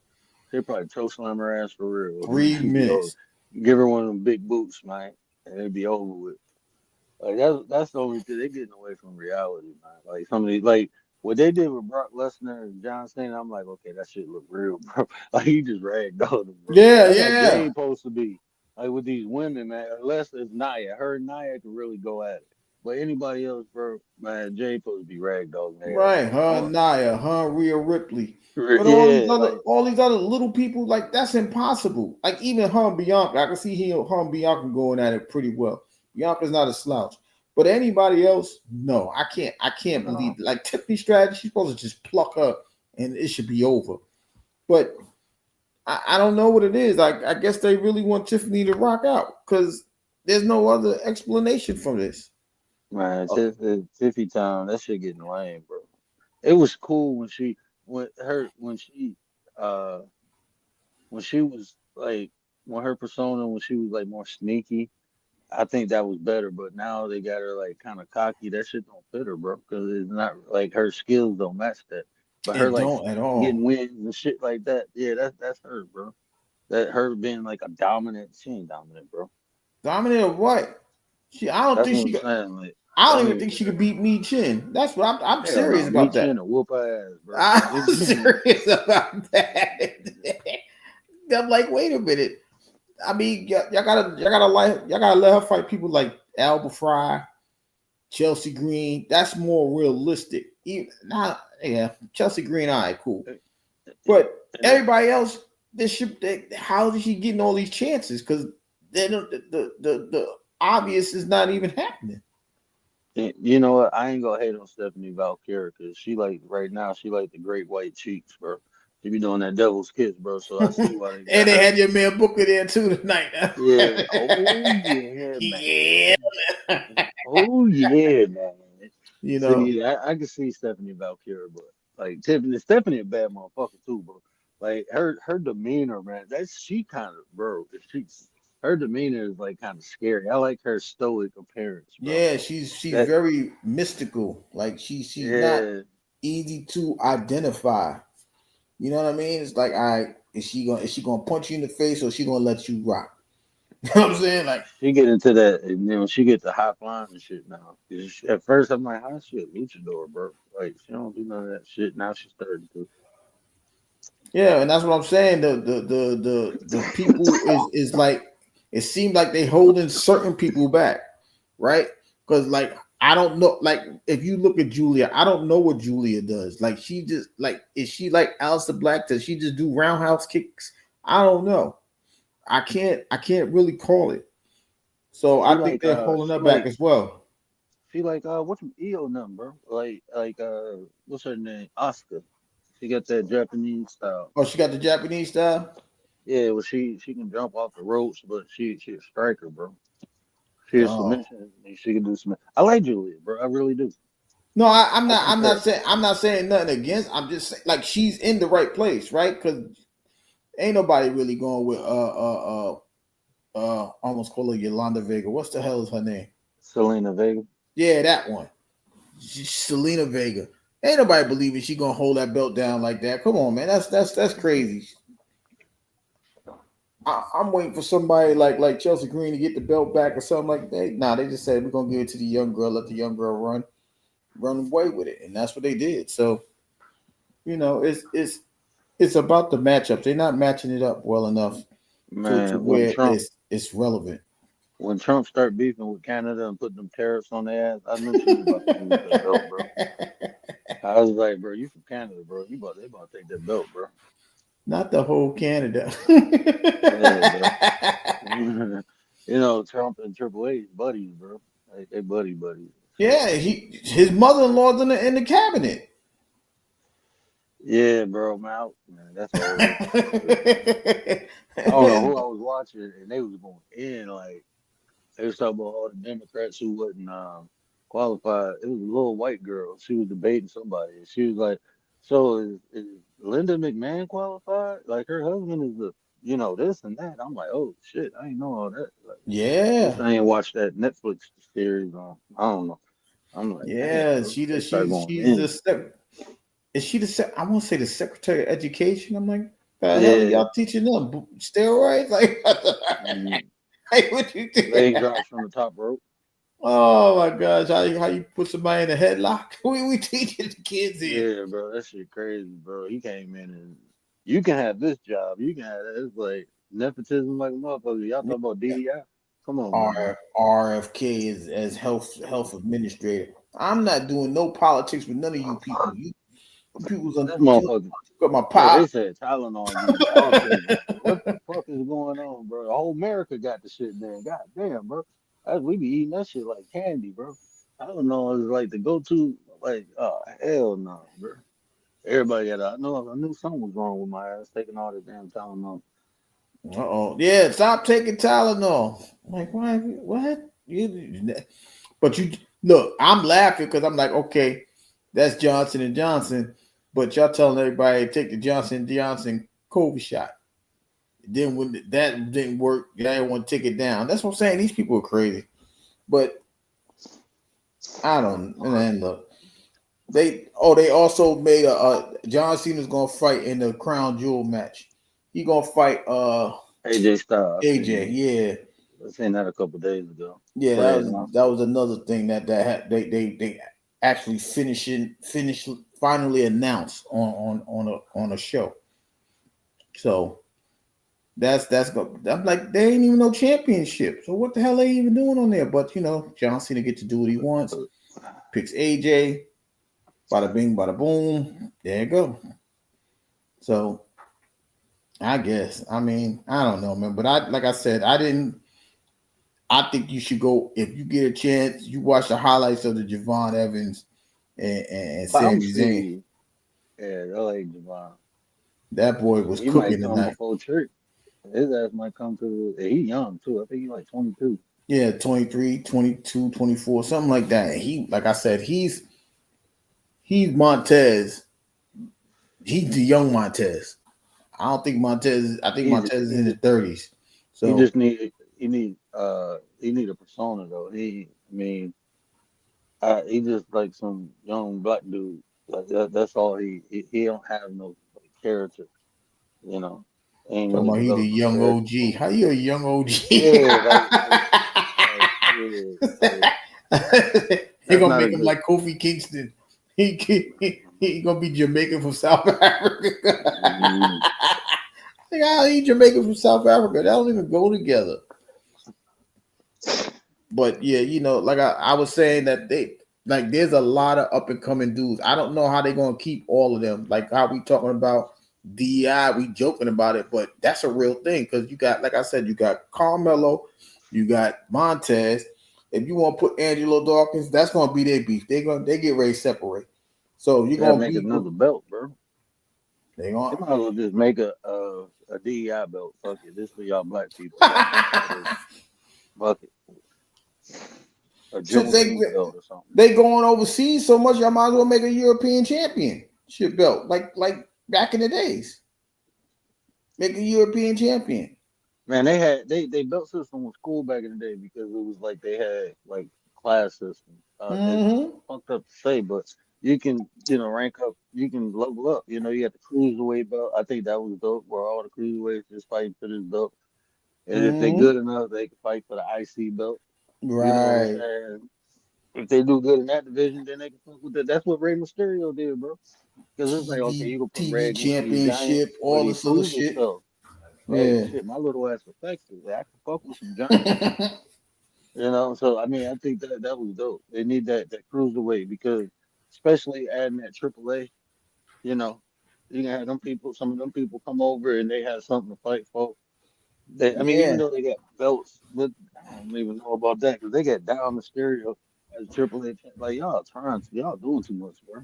She'd probably choke slam her ass for real. And then 3 she'd be over. minutes. Give her one of them big boots, man, and it'd be over with. Like that's the only thing they're getting away from reality, man. Like some of these, like what they did with Brock Lesnar and John Cena, I'm like, okay, that shit look real, bro. Like he just ragged on them, bro. Yeah, That's how yeah. Jade supposed to be. Like with these women, man. Unless it's Nia, her and Nia can really go at it. But anybody else, bro, man, Jade supposed to be ragged on their ass. Right. Her and Nia, her and Rhea Ripley. But Yeah, like all these other little people, like that's impossible. Like even her and Bianca, I can see her and Bianca going at it pretty well. Bianca's not a slouch. But anybody else, no, I can't believe it. Like Tiffany Stratton, she's supposed to just pluck her and it should be over. But I don't know what it is. I guess they really want Tiffany to rock out because there's no other explanation for this. man, Tiffy time, that shit getting lame, bro. It was cool uh when she was like when her persona when she was like more sneaky. I think that was better, but now they got her like kind of cocky. That shit don't fit her, bro, because it's not like her skills don't match that. But her It like don't at getting all. wins and shit like that, yeah, that's her, bro. That her being like a dominant, she ain't dominant, bro. Dominant or what? That's what I'm saying. Like, I don't don't even even think give she her could beat Me Chin. That's what I'm hell serious no. Me about chin that. and whoop her ass, bro. I'm serious about that. I'm like, wait a minute. I mean, y'all gotta let her fight people like Alba Fry, Chelsea Green. That's more realistic. Chelsea Green, all right, cool. But everybody else, how is she getting all these chances? Because then the obvious is not even happening. You know what? I ain't gonna hate on Stephanie Valkyrie because she like right now she like the great white cheeks, bro. She be doing that devil's kiss, bro. So I see why they And got they her. had your man Booker there too tonight. Yeah. Oh yeah, Yeah. man. Oh yeah, man. You know, See, I can see Stephanie Valkyrie, but like Stephanie a bad motherfucker too, bro. Like her demeanor, man. That's she kind of, bro. Her demeanor is like kind of scary. I like her stoic appearance, bro. yeah, she's That very mystical. Like she's not yeah. easy to identify. You know what I mean? It's like, is she gonna punch you in the face or is she gonna let you rock? You know what I'm saying? Like, She get into that, and then when she get to high flying and shit now. 'Cause at first, I'm like, how she a luchador, bro? Like, she don't do none of that shit. Now she's starting to. yeah, and that's what I'm saying. The people is like it seems like they holding certain people back, right? Because like I don't know, like if you look at Julia, I don't know what Julia does. Like she just like is she like Aleister Black? Does she just do roundhouse kicks? I don't know. I can't really call it. So She I think like they're holding her she back like as well. she like what's some EO number, bro? What's her name? Oscar. She got that Japanese style. Oh, she got the Japanese style. Yeah, well she can jump off the ropes, but she a striker, bro. She a Oh submission and she can do some. I like Julia, bro. I really do. no, I'm I not. think her. I'm not saying nothing against. I'm just saying, like she's in the right place, right? Because ain't nobody really going with almost call her Yolanda Vega. What's the hell is her name? Selena Vega. Yeah, that one. Selena Vega. Ain't nobody believing she gonna hold that belt down like that. Come on, man. That's crazy. I'm waiting for somebody like Chelsea Green to get the belt back or something like that. Nah, they just said we're gonna give it to the young girl, let the young girl run away with it, and that's what they did. So it's about the matchups. They're not matching it up well enough to Man, where it's relevant. when Trump start beefing with Canada and putting them tariffs on their ass, I knew she was about to lose that belt, bro. I was like, bro, you from Canada, bro. They about to take that belt, bro. Not the whole Canada. Yeah, bro. Trump and Triple H buddies, bro. They buddies. Yeah, his mother-in-law's in the cabinet. Yeah, bro, man, that's all. I don't know who I was watching, and they was going in like they was talking about all the Democrats who wasn't qualified. It was a little white girl. She was debating somebody. And she was like, "So is Linda McMahon qualified? Like her husband is this and that." I'm like, "Oh shit, I ain't know all that." Like, Yeah, I ain't watched that Netflix series. I don't know. I'm like, damn, yeah. bro, they start going in. Is she the? I want to say the Secretary of Education. I'm like, the hell are Yeah, y'all teaching them steroids? Like, mhm. hey, what you doing? Leg drops from the top rope. Oh my gosh, how you put somebody in a headlock? We teaching the kids here. Yeah, bro, that shit crazy, bro. He came in and you can have this job, you can have that. It's like nepotism like a motherfucker. Y'all talking about DEI? Come on, man. RFK is as health administrator. I'm not doing no politics with none of you people. You people's This motherfucker. got my Bro, they pop. said Tylenol using autism. What the fuck is going on, bro? The whole America got the shit there. God damn, bro. We be eating that shit like candy, bro. Tylenol is like the go-to, like, oh, hell no, bro. Everybody got I knew something was wrong with my ass taking all this damn Tylenol. Yeah, stop taking Tylenol. I'm like, why? What? But you look, I'm laughing because I'm like, okay, that's Johnson and Johnson, but y'all telling everybody to take the Johnson and Johnson COVID shot. Then when that didn't work, y'all didn't want to take it down. That's what I'm saying. These people are crazy. But I don't. Man, look, they also made a John Cena's gonna fight in the Crown Jewel match. He gonna fight AJ Styles. AJ. Yeah. I seen that a couple days ago. Yeah, But that was another thing that they actually finally announced on a show. So that's good. I'm like, there ain't even no championship. So what the hell are they even doing on there? But John Cena get to do what he wants. Picks AJ. Bada bing, bada boom. There you go. So I guess. I mean, I don't know, man. But like I said, I think you should go if you get a chance. You watch the highlights of the Javon Evans and Sami Zayn. Yeah, I like Javon. That boy was He cooking might come tonight. before church. His ass might come to. He young too. I think he's like 22. Yeah, 23, 22, 24, something like that. And he, like I said, he's Montez. He's the young Montez. I don't think Montez. I think Montez is in his 30s. So he just need a persona though. He just like some young black dude. Like that's all he don't have no character. Ain't talking really about he the developed no young character. OG. How you a young OG? Yeah, They're gonna make him like Kofi Kingston. He gonna be Jamaican from South Africa. Like, how he Jamaican from South Africa? That don't even go together. But yeah, like I was saying that there's a lot of up and coming dudes. I don't know how they're gonna keep all of them. Like how we talking about DI, we joking about it, but that's a real thing because you got, like I said, you got Carmelo, You got Montez. If you want to put Angelo Dawkins, that's gonna be their beef. They get ready to separate. So you're Gotta gonna make beat another belt, bro. They They gonna might as well just make a DEI belt. Fuck it. This for y'all black people. Y'all fuck it. A since dribble team belt or something. they going overseas so much, y'all might as well make a European championship belt, like back in the days. Make a European champion. Man, they had they belt system was cool back in the day because it was like they had like class system. It's fucked up to say, but you can rank up, you can level up. You know, you got the cruiserweight belt. I think that was dope, where all the cruiserweights just fighting for this belt, and if they good enough, they can fight for the IC belt. You know what I'm Right. saying? If they do good in that division, then they can fuck with that. That's what Rey Mysterio did, bro. Because it's like, okay, you can put Red TV against these giants, championship, or all he this other proves shit. himself. Like, Yeah. shit, my little ass effective. I can fuck with some giants. You know, so I mean, I think that was dope. They need that cruiserweight because, especially adding that AAA, you know, you can have them people, some of them people come over and they have something to fight for. I mean, even Yeah. though they got belts, but I don't even know about that because they got Down Mysterio as AAA. Like y'all doing too much, bro.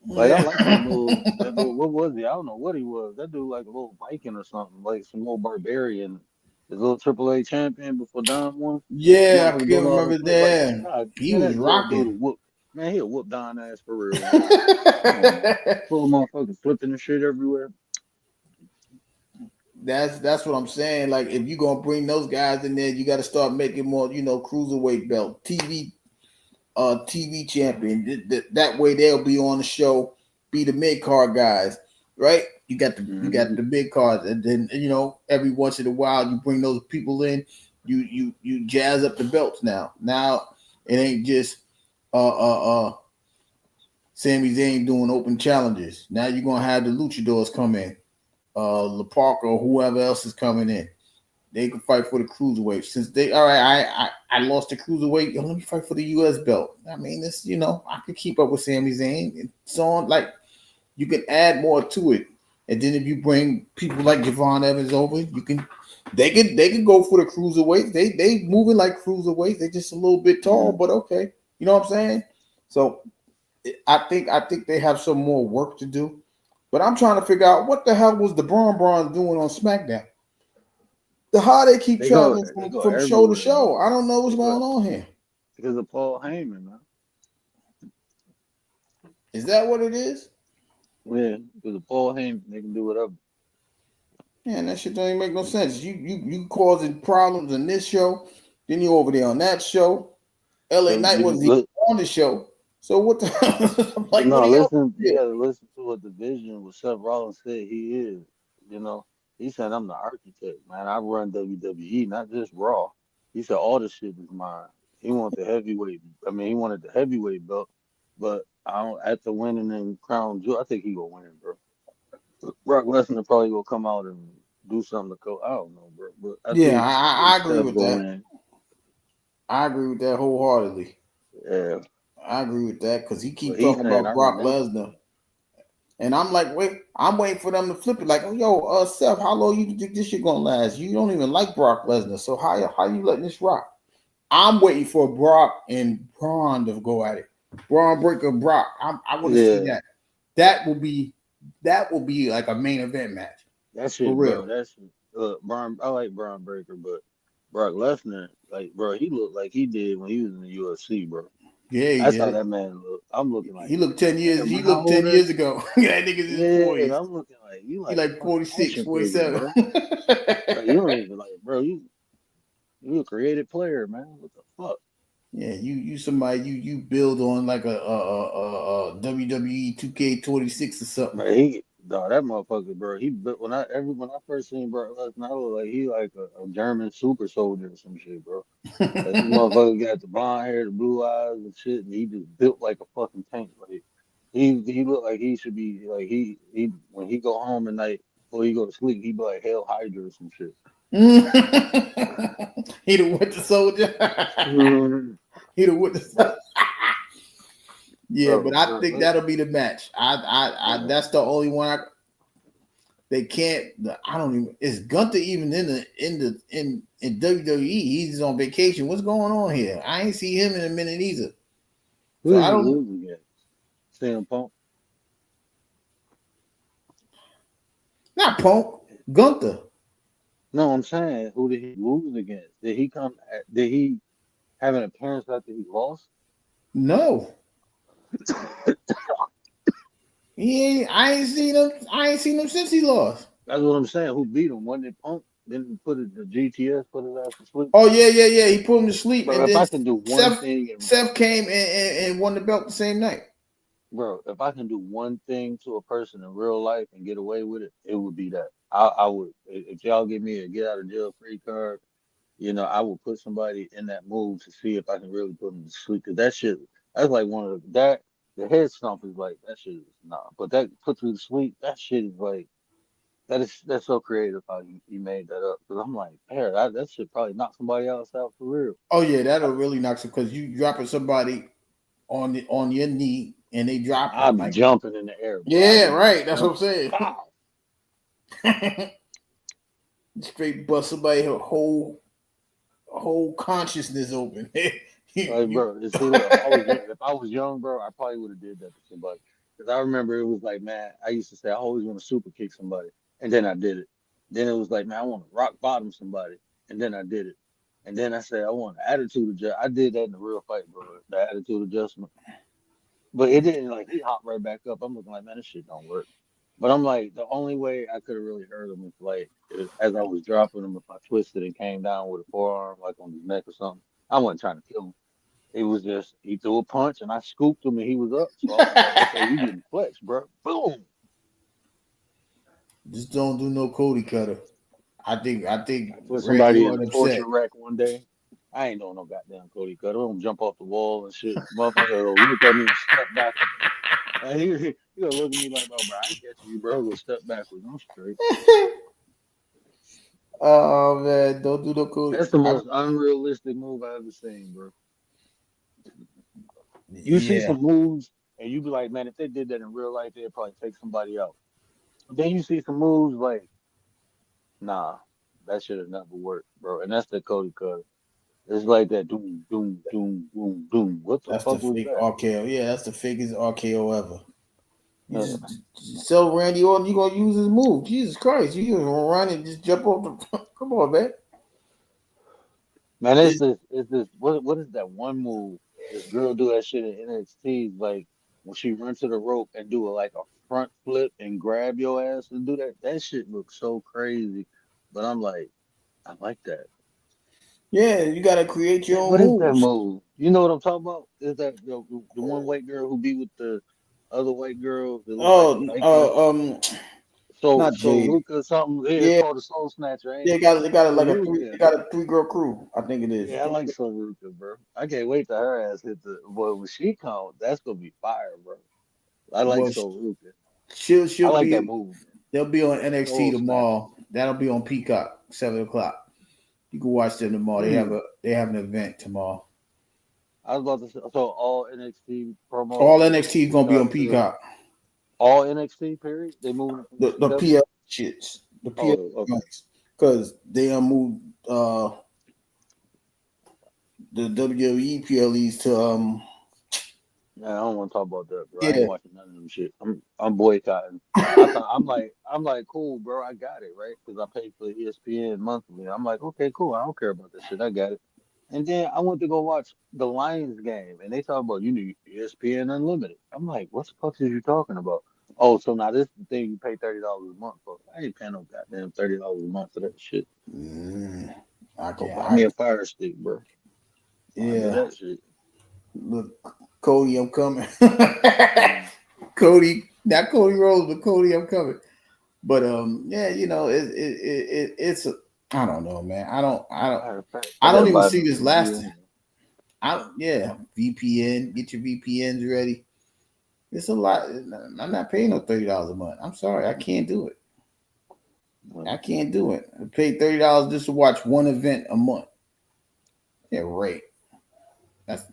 Like I like that little, what was he? I don't know what he was. That dude like a little Viking or something, like some little barbarian. The little AAA champion before Don won. Yeah, I Motherfucker can't doing all remember them fights. Like, that. God, He man, was that little dude rocking. whoop. Man, he'll whoop Don ass for real. Man. Come on, man. Full of motherfuckers flipping the shit everywhere. That's what I'm saying. Like, if you're gonna bring those guys in there, you got to start making more, cruiserweight belt, TV champion. That way they'll be on the show, be the mid card guys, right? You got the big cards, and then every once in a while you bring those people in, you jazz up the belts now. Now it ain't just Sami Zayn doing open challenges. Now you're gonna have the luchadors come in, La Parka or whoever else is coming in. They can fight for the cruiserweight. Since I lost the cruiserweight. Let me fight for the U.S. belt. I mean, this, I could keep up with Sami Zayn and so on. Like, you can add more to it. And then if you bring people like Javon Evans over, they can go for the cruiserweight. They moving like cruiserweight. They just a little bit tall, but okay. You know what I'm saying? So I think they have some more work to do. But I'm trying to figure out what the hell was the Braun doing on SmackDown. How they keep traveling from show to show. Bro. I don't know what's going on here. Because of Paul Heyman, man. Is that what it is? Yeah, because of Paul Heyman, they can do whatever. Man, that shit don't even make no sense. You causing problems in this show, then you over there on that show. LA Knight wasn't even on the show. So what the like? No, listen, you gotta listen to what the vision what Seth Rollins said he is. You know, he said I'm the architect, man. I run WWE, not just Raw. He said all the shit is mine. He wanted the heavyweight. I mean, he wanted the heavyweight belt, but I don't. After winning in Crown Jewel, I think he gonna win, bro. Brock Lesnar probably gonna come out and do something to go. I don't know, bro. But I agree with that. Win. I agree with that wholeheartedly. Yeah. I agree with that because he keeps talking about Brock Lesnar. And I'm like, I'm waiting for them to flip it. Like, Seth, how long you think this shit gonna last? You don't even like Brock Lesnar. So how you letting this rock? I'm waiting for Brock and Braun to go at it. Braun Breaker Brock. I want to see that. That will be like a main event match. That's it, bro. That's Braun. I like Braun Breaker, but Brock Lesnar, like, bro, he looked like he did when he was in the UFC, bro. Yeah, that's how that man looked. I'm looking like he looked 10 years. He looked 10 years ago. That nigga's in his 40s. I'm looking like you like 46, 47. Like, you don't even like, bro. You a creative player, man. What the fuck? Yeah, you somebody you build on like a WWE 2K26 or something. Man, that motherfucker, bro. He when I first seen Brock Lesnar, I was like he like a German super soldier or some shit, bro. Like, this motherfucker got the blonde hair, the blue eyes and shit, and he just built like a fucking tank. Like he looked like he should be like he when he go home at night before he go to sleep, he be like Hail Hydra or some shit. He the Winter Soldier. He the Winter Soldier. Yeah, but I think that'll be the match. That's the only one. they can't. I don't even. Is Gunther even in WWE? He's on vacation. What's going on here? I ain't see him in a minute either. Who So did I he don't. lose against? CM Punk? Not Punk. Gunther. No, I'm saying, who did he lose against? Did he come? Did he have an appearance after he lost? No. He ain't. I ain't seen him. I ain't seen him since he lost. That's what I'm saying. Who beat him? Wasn't it Punk? Didn't put it the GTS put his ass to sleep? Oh yeah. He put him to sleep, Bro, and if then I can do one Seth thing, Seth came and won the belt the same night. bro, if I can do one thing to a person in real life and get away with it, it would be that. I would. If y'all give me a get out of jail free card, I would put somebody in that mood to see if I can really put them to sleep. Cause that shit, that's like one of the head stomp is like that shit is nah. But that put you to sleep, that shit is like that's so creative how you made that up. Cause I'm like, man, that shit probably knock somebody else out for real. Oh yeah, that'll really knock you because you dropping somebody on your knee and they dropping I'll be like jumping in the air, bro. I'll yeah, be right. That's what I'm jumping. saying. Pow. Straight bust somebody her whole consciousness open. Like, bro, you see, look, if I was young, bro, I probably would have did that to somebody. Because I remember it was like, man, I used to say I always want to super kick somebody, and then I did it. Then it was like, man, I want to rock bottom somebody, and then I did it. And then I said I want an attitude adjustment. I did that in the real fight, bro. The attitude adjustment, but it didn't like he hopped right back up. I'm looking like, man, this shit don't work. But I'm like, the only way I could have really hurt him is like, as I was dropping him, if I twisted and came down with a forearm, like on his neck or something. I wasn't trying to kill him. It was just he threw a punch and I scooped him and he was up. So I was like, okay, you getting flexed, bro. Boom. Just don't do no Cody Cutter. I think I put Randy somebody in a Orton upset. torture rack one day. I ain't doing no goddamn Cody Cutter. I'm gonna jump off the wall and shit. Motherfucker will look at me and step back. And he gonna look at me like, bro, I ain't catching you, bro. Go step backwards. I'm straight. Oh man, don't do no Cody. That's the most unrealistic move I ever seen, bro. You see Yeah. some moves and you be like, man, if they did that in real life, they'd probably take somebody out. Then you see some moves like, nah, that should have never worked, bro. And that's the Cody Cutter. It's like that doom, doom, doom, doom, doom. What the That's the fuck was fake that? RKO. Yeah, that's the fakest RKO ever. You Uh, just tell Randy Orton you gonna use his move. Jesus Christ, you gonna run and just jump off the come on, man. Man, it's this what is that one move? This girl do that shit in NXT, like when she run to the rope and do a front flip and grab your ass and do that. That shit looks so crazy. But I'm like, I like that. Yeah, you gotta create your own What is that moves. move? You know what I'm talking about? Is that the one white girl who be with the other white girl that look like a Oh, biker? So not so Jade. Ruka something. Yeah, it's Yeah, called the Soul Snatcher, ain't they it? got it So like a three. Ruka. They got a 3 girl crew. I think it is. Yeah, I like Soul Ruka, bro. I can't wait till her ass hit the boy when she comes. That's gonna be fire, bro. I like Well, Soul Ruka. I she'll like that be. move. They'll be on NXT Soul Snatcher. tomorrow. That'll be on Peacock 7 o'clock. You can watch them tomorrow. Mm. They have an event tomorrow. I was about to say, so all NXT All promos is on NXT is gonna be on Peacock too. Peacock. All NXT period. They moving it from The CW. PL shits. The PL Oh, okay. because they moved the WWE PLEs to Yeah, I don't want to talk about that, bro. I ain't yeah. watching none of them shit. I'm boycotting. I'm like, cool, bro. I got it, right? Because I pay for ESPN monthly. I'm like, okay, cool. I don't care about this shit. I got it. And then I went to go watch the Lions game, and they talk about you need ESPN Unlimited. I'm like, what the fuck is you talking about? Oh, so now this is the thing you pay $30 a month for. I ain't paying no goddamn $30 a month for that shit. I Go can't. buy me a Fire Stick, bro. I do Yeah. that shit. Look, Cody, I'm coming. Mm. Cody, not Cody Rhodes, but Cody, I'm coming. But yeah, it's I don't know, man. Matter of fact, I I don't gotta even buy see me this some lasting. VPN. VPN, get your VPNs ready. It's a lot. I'm not paying no $30 a month. I'm sorry, I can't do it. I can't do it. I pay $30 just to watch one event a month. Yeah, right. That's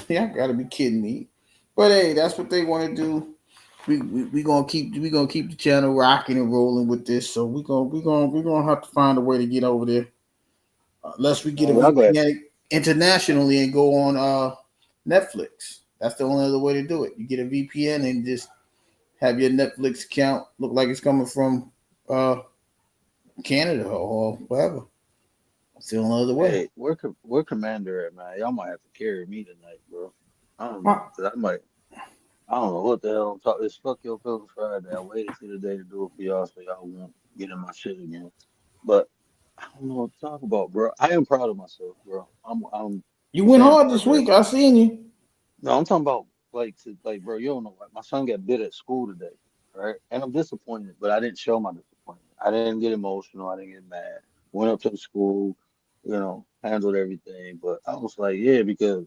y'all gotta be kidding me. But hey, that's what they want to do. we gonna keep the channel rocking and rolling with this. So we gonna have to find a way to get over there, unless we get a Y'all got VPN internationally and go on Netflix. That's the only other way to do it. You get a VPN and just have your Netflix account look like it's coming from Canada or whatever. It's the only other way. hey, where Commander at, man? Y'all might have to carry me tonight, bro. I don't know, 'cause I don't know what the hell I'm talking. It's fuck your feelings Friday. I waited till the day to do it for y'all so y'all won't get in my shit again. But I don't know what to talk about, bro. I am proud of myself, bro. I'm You went saying hard this progress. week. I seen you. No, I'm talking about bro, you don't know. Like, my son got bit at school today, right? And I'm disappointed, but I didn't show my disappointment. I didn't get emotional. I didn't get mad. Went up to the school, handled everything. But I was like, yeah, because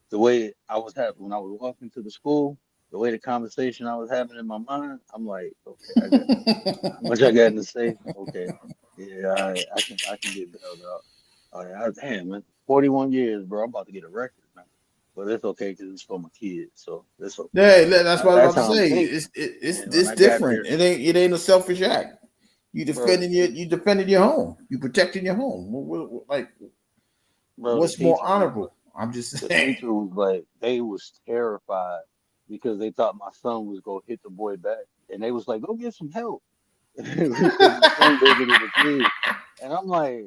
the way I was having when I was walking to the school, the way the conversation I was having in my mind, I'm like, okay, I got how much I got to say. Okay, yeah, I can get bailed out. Oh yeah, damn man, 41 years, bro. I'm about to get a record, man. But it's okay because it's for my kids, so it's okay. Yeah, that's what I was That's about to how I'm say. thinking. It's And when it's I got different. there, It ain't a selfish act. bro, You defending your home. You protecting your home. Like the what's more teacher was honorable? I'm just the saying. teacher was like, they was terrified because they thought my son was gonna hit the boy back, and they was like, go get some help. Because my son bigger than the kid. And I'm like,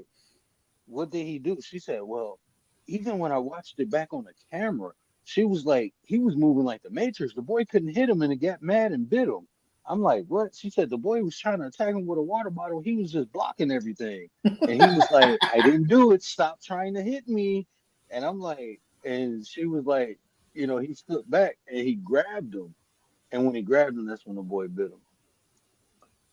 what did he do? She said, well, even when I watched it back on the camera, she was like, he was moving like the Matrix. The boy couldn't hit him and it got mad and bit him. I'm like, what? She said the boy was trying to attack him with a water bottle. He was just blocking everything. And he was like, I didn't do it. Stop trying to hit me. And I'm like, and she was like, he stood back and he grabbed him. And when he grabbed him, that's when the boy bit him.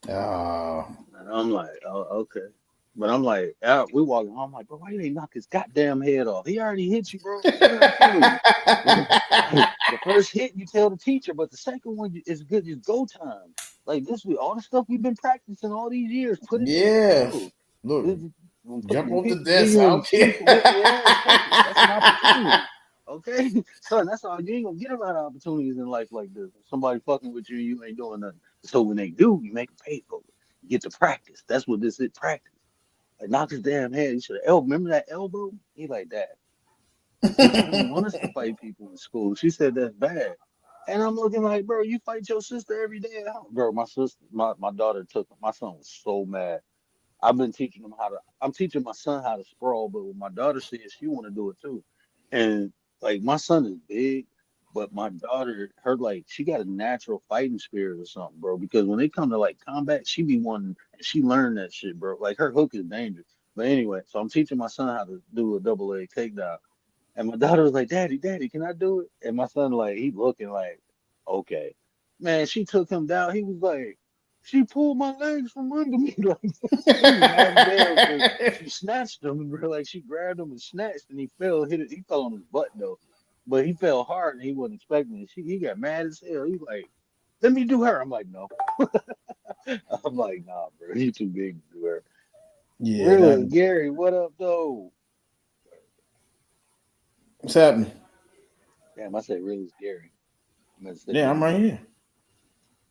Ah, And I'm like, oh, okay. But I'm like, we walking home. I'm like, bro, why you ain't knock his goddamn head off? He already hit you, bro. What did I tell you? Like, the first hit you tell the teacher, but the second one is good. It's go time. Like this, all the stuff we've been practicing all these years. Put it to yeah. use. Look, jump When off the people give desk. you I an don't care. excuse for whooping your ass, take it. That's an opportunity. Okay, son, that's all. You ain't gonna get a lot of opportunities in life like this. If somebody fucking with you, you ain't doing nothing. So when they do, you make them pay for it. You get to practice. That's what this is, practice. Like knock his damn head. You should have elbow. Remember that elbow? He like that. The teacher didn't want us to fight people in school. She said that's bad. And I'm looking like, bro, you fight your sister every day at home. Bro, my sister, my daughter took him. My son was so mad. I've been teaching him I'm teaching my son how to sprawl, but when my daughter says she want to do it too. And like my son is big, but my daughter, she got a natural fighting spirit or something, bro. Because when they come to like combat, she be one and she learned that shit, bro. Like her hook is dangerous. But anyway, so I'm teaching my son how to do a double leg takedown. And my daughter was like, Daddy, can I do it? And my son, like, he looking like, okay. Man, she took him down. He was like, she pulled my legs from under me. Like, he was mad as hell because she snatched him, bro. Like, she grabbed him and snatched, and he fell, he fell on his butt, though. But he fell hard, and he wasn't expecting it. He got mad as hell. He like, let me do her. I'm like, no. I'm like, nah, bro. You too big to do her. Yeah, Really, Gary, what up, though? what's happening? Damn, I said really scary. I meant to say Yeah, I'm really right Gary.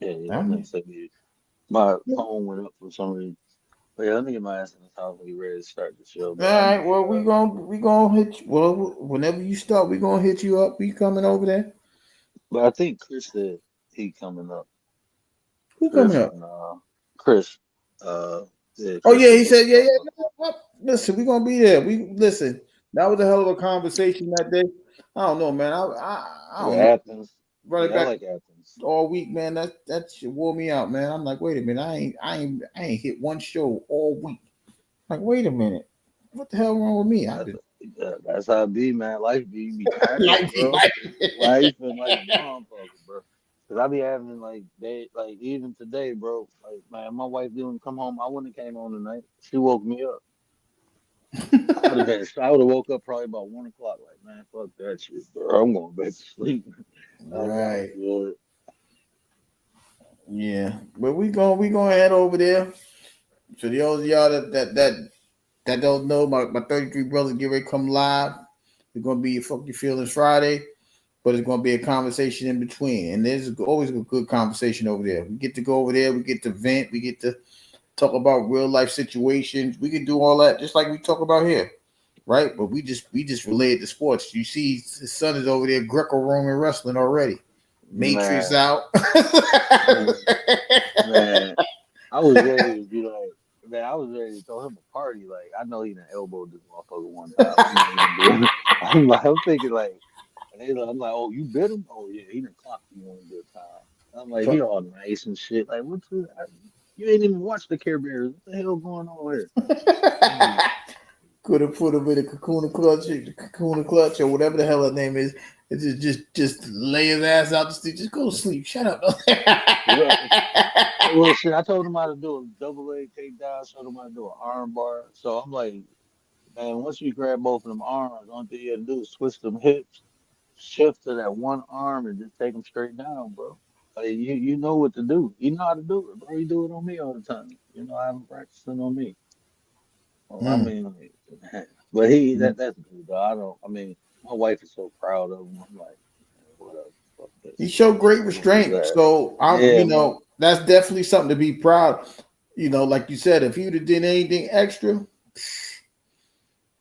here. Yeah, I I'm meant here. to say really. My phone went up for some reason. But yeah, let me get my ass in the house when you ready to start the show, All bro. I'm right. Well, geared up. we gonna hit you. Well, whenever you start, we gonna hit you up. We coming over there. But I think Chris said he coming up. Who coming Chris up? and Chris. Yeah, Oh Chris yeah, was he up said, to yeah, talk yeah. about. Listen, we gonna be there. We listen. That was a hell of a conversation that day. I don't know, man. I Yeah, don't know. Athens. Running Yeah, I back like Athens. all week, man. That shit wore me out, man. I'm like, wait a minute. I ain't hit one show all week. Like, wait a minute. What the hell wrong with me? I That's, just that's how it be, man. Life be, you be tired, life be bro. life. Life and like a motherfucker, bro. Cause I be having like like even today, bro. Like man, my wife didn't come home. I wouldn't have came home tonight. She woke me up. I would have woke up probably about 1 o'clock. Like man, fuck that shit, bro. I'm going back to sleep. I'm Right. good. Yeah. But we gonna head over there. So those of y'all that don't know, my 33 brothers get ready to come live. It's gonna be Fuck Your Feelings Friday. but it's going to be a conversation in between. And there's always a good conversation over there. We get to go over there. We get to vent. We get to talk about real life situations. We can do all that just like we talk about here, right? But we just relate to sports. You see, his son is over there Greco-Roman wrestling already. Matrix out. Man, I was ready to be like, man, I was ready to throw him a party. Like, I know he done elbowed this motherfucker one time. I'm thinking like, I'm like, oh, you bit him? Oh yeah, he done clocked you one good time. I'm like, he all nice and shit. Like, you ain't even watched the Care Bears. What the hell going on here? Could have put him in a cocoon clutch, or whatever the hell her name is. And just lay his ass out the street. Just go to sleep. Shut up. Well, shit, I told him how to do a double leg takedown. Showed him how to do an arm bar. So I'm like, man, once you grab both of them arms, the only thing you have to do is twist them hips, shift to that one arm, and just take them straight down, bro. Like, you know what to do. You know how to do it, bro. You do it on me all the time. You know I'm practicing on me. Well, I mean, but that's good though. My wife is so proud of him. I'm like, whatever. Fuck this. He showed great restraint. So that's definitely something to be proud. Like you said, if you'd have done anything extra,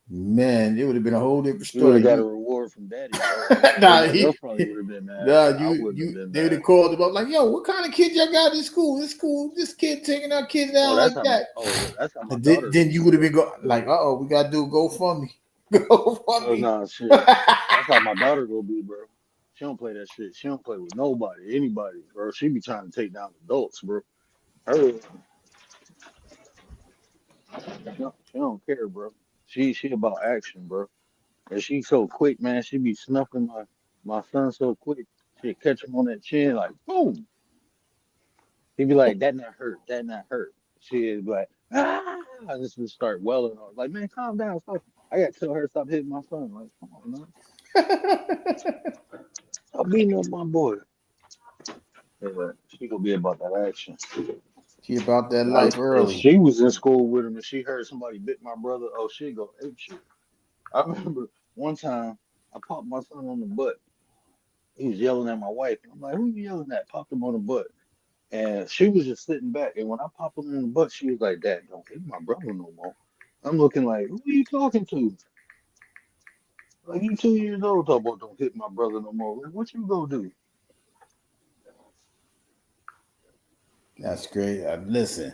man, it would have been a whole different story. You would have got a reward from Daddy. He probably would have been mad. They would have called him up like, "Yo, what kind of kid y'all got in school? This school, this kid taking our kids down like that." That's how my then you would have been like, we got to do a GoFundMe. GoFundMe. Oh, no, shit. That's how my daughter gonna be, bro. She don't play that shit. She don't play with nobody, anybody, bro. She be trying to take down adults, bro. She don't care, bro. She about action, bro. And she so quick, man. She be snuffing my son so quick. She catch him on that chin, like boom. He be like, "That not hurt. That not hurt." She is like, "Ah!" I just would start welling on. Like, man, calm down. Stop. I got to tell her stop hitting my son. Like, come on, man. Stop beating up my boy. Yeah, she gonna be about that action. She about that life early. She was in school with him and she heard somebody bit my brother. Oh, she go ape shit. I remember one time I popped my son on the butt. He was yelling at my wife. And I'm like, who you yelling at? Popped him on the butt. And she was just sitting back. And when I popped him in the butt, she was like, Dad, don't hit my brother no more. I'm looking like, who are you talking to? Like, you 2 years old, talk about don't hit my brother no more. Like, what you gonna do? That's great. Listen,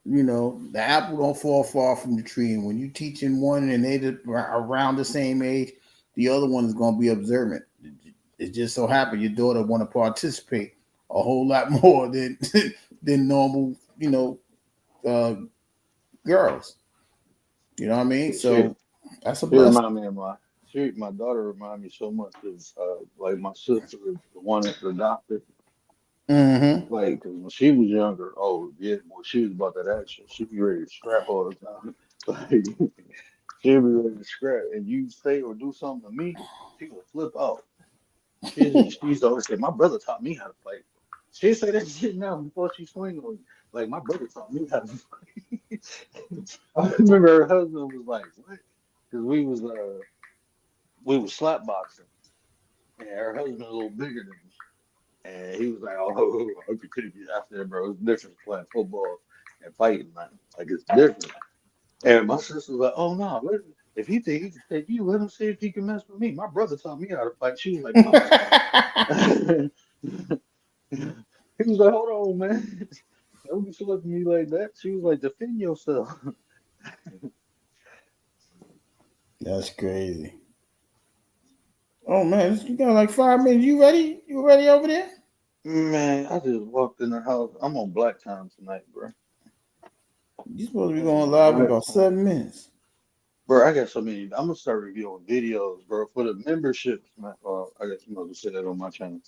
the apple don't fall far from the tree. And when you teaching one and they around the same age, the other one is going to be observant. It just so happened your daughter want to participate a whole lot more than normal, girls. You know what I mean? So that's a blessing. My daughter remind me so much of like my sister, the one at the doctor. Mm-hmm. Like, cause when she was younger, oh yeah, boy, she was about that action. She'd be ready to scrap all the time. Like, she'd be ready to scrap, and you say or do something to me, she will flip out. She used to always say, "My brother taught me how to fight." She say that shit now before she swing on you. Like, my brother taught me how to fight. I remember her husband was like, "What?" Because we was slap boxing, and her husband was a little bigger than me. And he was like, "Oh, I could take you after that, bro. It's different playing football and fighting, man. Like, it's different." And my sister was like, "Oh no, if he think he can take you, let him see if he can mess with me. My brother taught me how to fight." She was like, "Oh." He was like, "Hold on, man. Don't be looking at me like that." She was like, "Defend yourself." That's crazy. Oh man, you got like 5 minutes. You ready? You ready over there? Man, I just walked in the house. I'm on black time tonight, bro. You supposed to be going live in about 7 minutes. Bro, I got so many. I'm gonna start reviewing videos, bro, for the memberships. I got you to say that on my channel.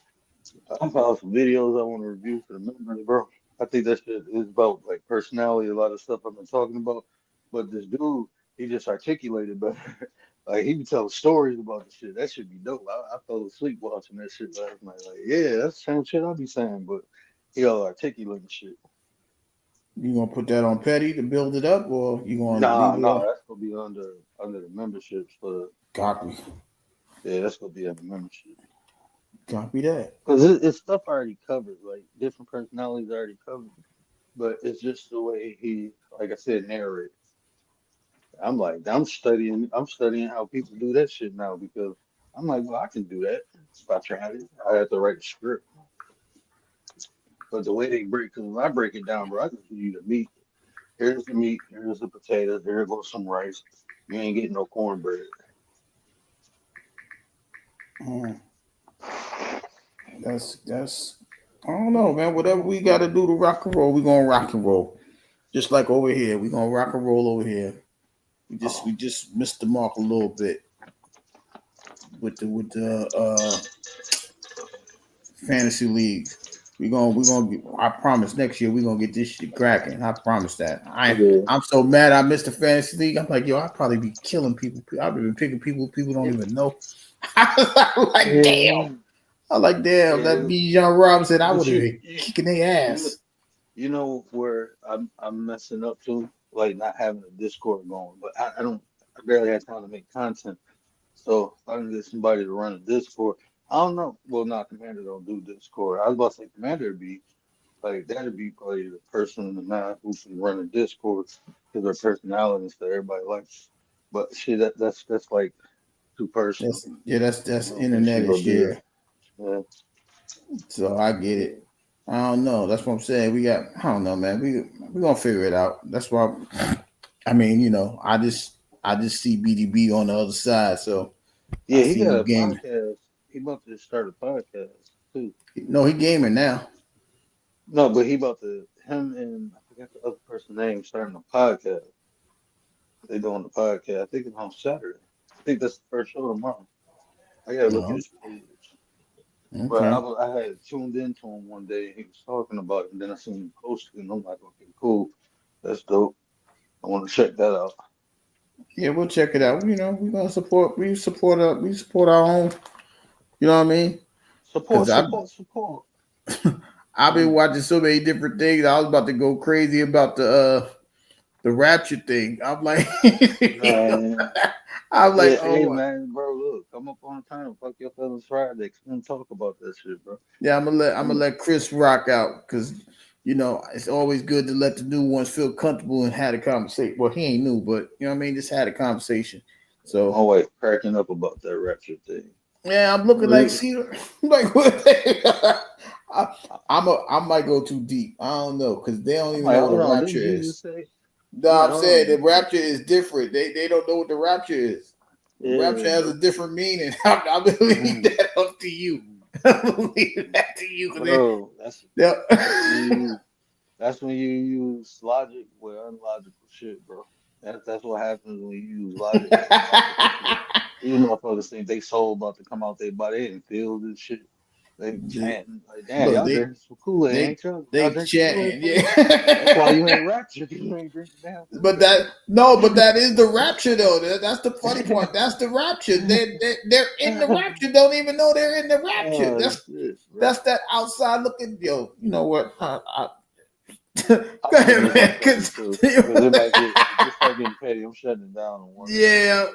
I found some videos I want to review for the members, bro. I think that shit is about like personality, a lot of stuff I've been talking about. But this dude, he just articulated better. Like, he be telling stories about the shit. That should be dope. I fell asleep watching that shit last night. Like, yeah, that's the same shit I be saying, but he all articulating shit. You gonna put that on Petty to build it up, or you gonna No, that's gonna be under the memberships for copy. Yeah, that's gonna be under membership. Copy that. Because it's stuff already covered, like different personalities already covered. But it's just the way he, like I said, narrates. I'm like, I'm studying how people do that shit now because I'm like, well, I can do that if I tried it. I have to write a script. But the way they break, because when I break it down, bro, I just give you the meat. Here's the meat, here's the potatoes, here goes some rice. You ain't getting no cornbread. Mm. That's I don't know, man. Whatever we got to do to rock and roll, we gonna rock and roll. Just like over here, we gonna rock and roll over here. We just missed the mark a little bit with the fantasy league. We're gonna get, I promise next year we're gonna get this shit cracking. I promise that. I'm so mad I missed the fantasy league. I'm like, yo, I'd probably be killing people. I've been picking people don't even know. I'm like, damn. I'm like, damn, that Bijan Robinson, I would have been kicking their ass. You know where I'm messing up too? Like not having a Discord going, but I barely have time to make content. So if I can get somebody to run a Discord. I don't know. Well, not Commander don't do Discord. I was about to say Commander would be like that'd be probably the person in the nine who can run a Discord because their personalities that everybody likes. But shit, that's like too personal. That's internet and shit. Yeah. So I get it. I don't know. That's what I'm saying. I don't know, man. We gonna figure it out. That's why. I mean, you know, I just see BDB on the other side. So yeah, he got a podcast. He about to start a podcast too. No, he gaming now. No, but he about to him and I forgot the other person's name starting a podcast. They doing the podcast. I think it's on Saturday. I think that's the first show tomorrow. I gotta look at his page. Okay. But I had tuned into him one day and he was talking about it, and then I seen him post it, and I'm like, okay, cool, that's dope. I want to check that out. Yeah, we'll check it out. You know, we're gonna support. We support our own. You know what I mean? Support. I've been watching so many different things. I was about to go crazy about the Rapture thing. I'm like, hey man, bro, look, come up on time, fuck your feelings Friday. Come talk about that shit, bro. Yeah, I'm gonna let Chris rock out because you know it's always good to let the new ones feel comfortable and have a conversation. Well, he ain't new, but you know what I mean. Just had a conversation. So I'm always cracking up about that Rapture thing. Yeah, I'm looking like like what? I might go too deep. I don't know because they don't even know what the Rapture is. No, I'm saying the Rapture is different. They don't know what the Rapture is. The Rapture has a different meaning. I believe that up to you. I believe that to you. Bro, that's when you use logic with unlogical shit, bro. That's what happens when you use logic. You motherfuckers think they soul about to come out their body. They didn't feel this shit. They chanting like, damn, y'all drinking some Kool-Aid, ain't you? They chanting, yeah. That's why you ain't Rapture. You ain't drinking down. But that is the Rapture though. That's the funny part. That's the Rapture. They're in the Rapture. Don't even know they're in the Rapture. That's that outside looking. Yo, you know what? Go ahead, man. Because it might get petty. I'm shutting it down on one. Yeah.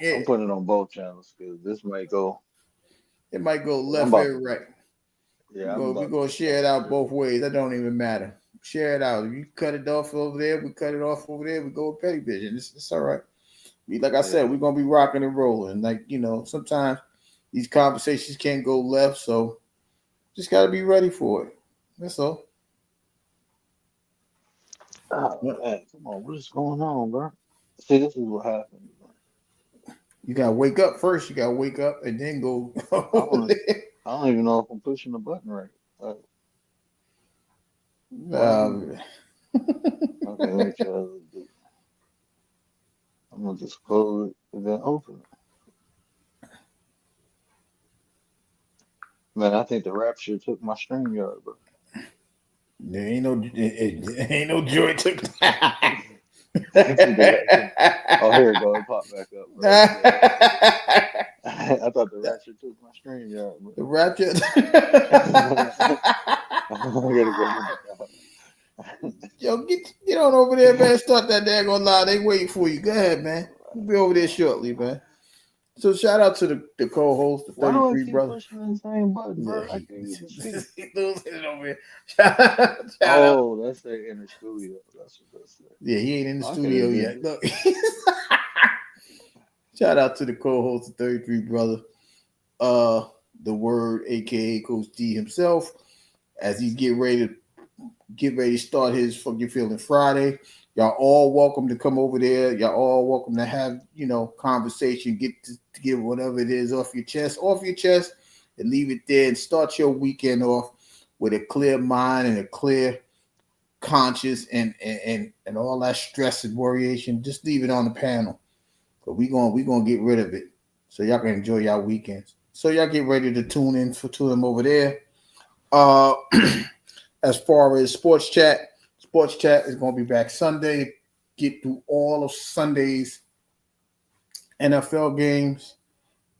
I'm putting it on both channels because this might go. It might go left and right. Yeah, we're gonna share it out both ways. That don't even matter. Share it out. If you cut it off over there, we cut it off over there. We go with Petty Vision. It's all right. Like I said, we're gonna be rocking and rolling. Like you know, sometimes these conversations can't go left, so just gotta be ready for it. That's all. Oh, man, come on, what is going on, bro? See, this is what happened. You gotta wake up first. You gotta wake up and then go. I don't even know if I'm pushing the button right. Okay, let me try to do. I'm gonna just close it and then open it. Man, I think the Rapture took my StreamYard, bro. There ain't no joy took. Oh, here it goes. It popped back up. Bro. I thought the Rapture took my StreamYard. Bro. The Rapture. Yo, get on over there, man. Start that daggone line. They waiting for you. Go ahead, man. We'll be over there shortly, man. So shout out to the co-host, the Why do I 33 keep brother. pushing the same button, Yeah, bro? I can't even see. he losing it over here. Shout out. Oh, that's the inner studio. That's what that's like. Yeah, he ain't in the I could have studio did yet. it. Look. Shout out to the co-host, the 33 brother. The word, aka Coach D himself, as he's getting ready to start his Fuck Your Feeling Friday. Y'all all welcome to come over there. Y'all all welcome to have, conversation, get to get whatever it is off your chest, and leave it there and start your weekend off with a clear mind and a clear conscience and all that stress and worryation. Just leave it on the panel. But we gonna get rid of it so y'all can enjoy y'all weekends. So y'all get ready to tune in to them over there. As far as sports chat is gonna be back Sunday. Get through all of Sunday's NFL games.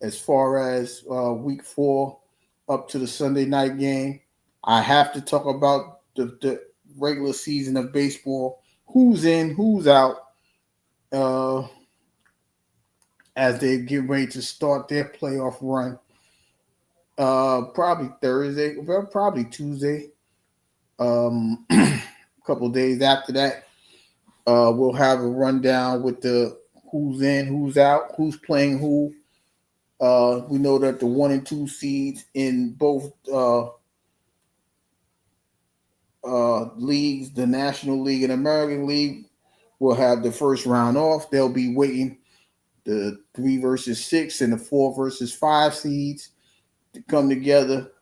As far as week 4 up to the Sunday night game, I have to talk about the regular season of baseball. Who's in, who's out. As they get ready to start their playoff run. Probably Thursday, well, probably Tuesday. A couple of days after that, we'll have a rundown with the who's in, who's out, who's playing who. We know that the 1 and 2 seeds in both leagues, the National League and American League, will have the first round off. They'll be waiting the 3 versus 6 and the 4 versus 5 seeds to come together.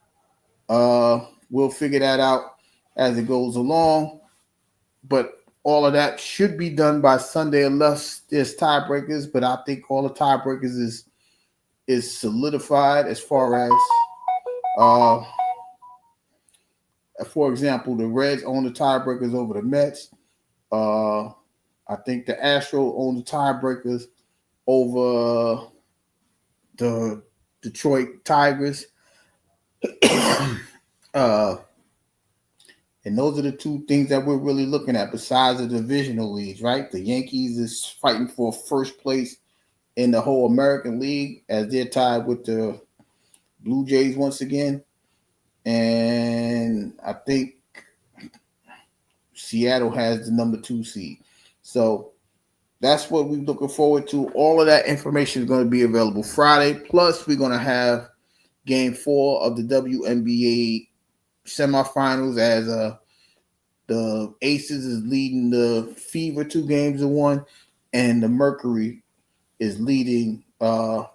We'll figure that out as it goes along. But all of that should be done by Sunday unless there's tiebreakers. But I think all the tiebreakers is solidified as far as, for example, the Reds own the tiebreakers over the Mets. I think the Astros own the tiebreakers over the Detroit Tigers. And those are the two things that we're really looking at besides the divisional leagues, right? The Yankees is fighting for first place in the whole American League as they're tied with the Blue Jays once again. And I think Seattle has the number 2 seed. So that's what we're looking forward to. All of that information is going to be available Friday. Plus, we're going to have Game 4 of the WNBA semifinals as the Aces is leading the Fever 2-1, and the Mercury is leading the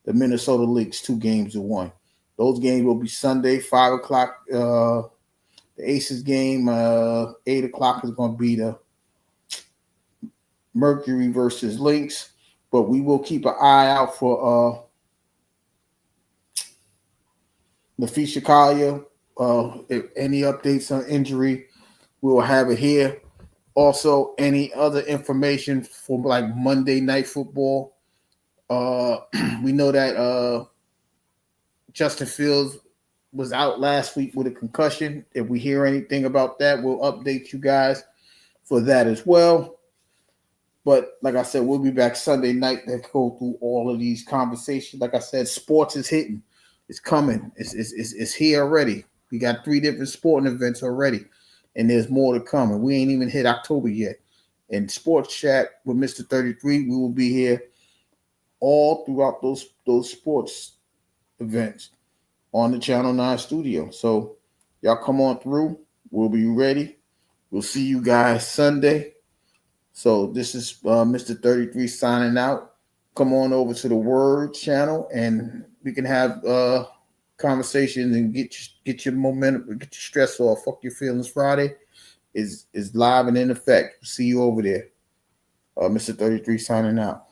Minnesota Lynx 2-1. Those games will be Sunday, 5 o'clock. The Aces game, 8 o'clock is going to be the Mercury versus Lynx. But we will keep an eye out for Nafisha Collier. If any updates on injury, we will have it here. Also, any other information for like Monday Night Football. We know that Justin Fields was out last week with a concussion. If we hear anything about that, we'll update you guys for that as well. But like I said, we'll be back Sunday night to go through all of these conversations. Like I said, sports is hitting. It's coming. It's here already. We got 3 different sporting events already, and there's more to come. And we ain't even hit October yet. And Sports Chat with Mr. 33, we will be here all throughout those sports events on the Channel 9 studio. So y'all come on through. We'll be ready. We'll see you guys Sunday. So this is Mr. 33 signing out. Come on over to the Word channel, and we can have conversations and get your momentum, get your stress off. Fuck Your Feelings Friday is live and in effect. See you over there. Mr. 33 signing out.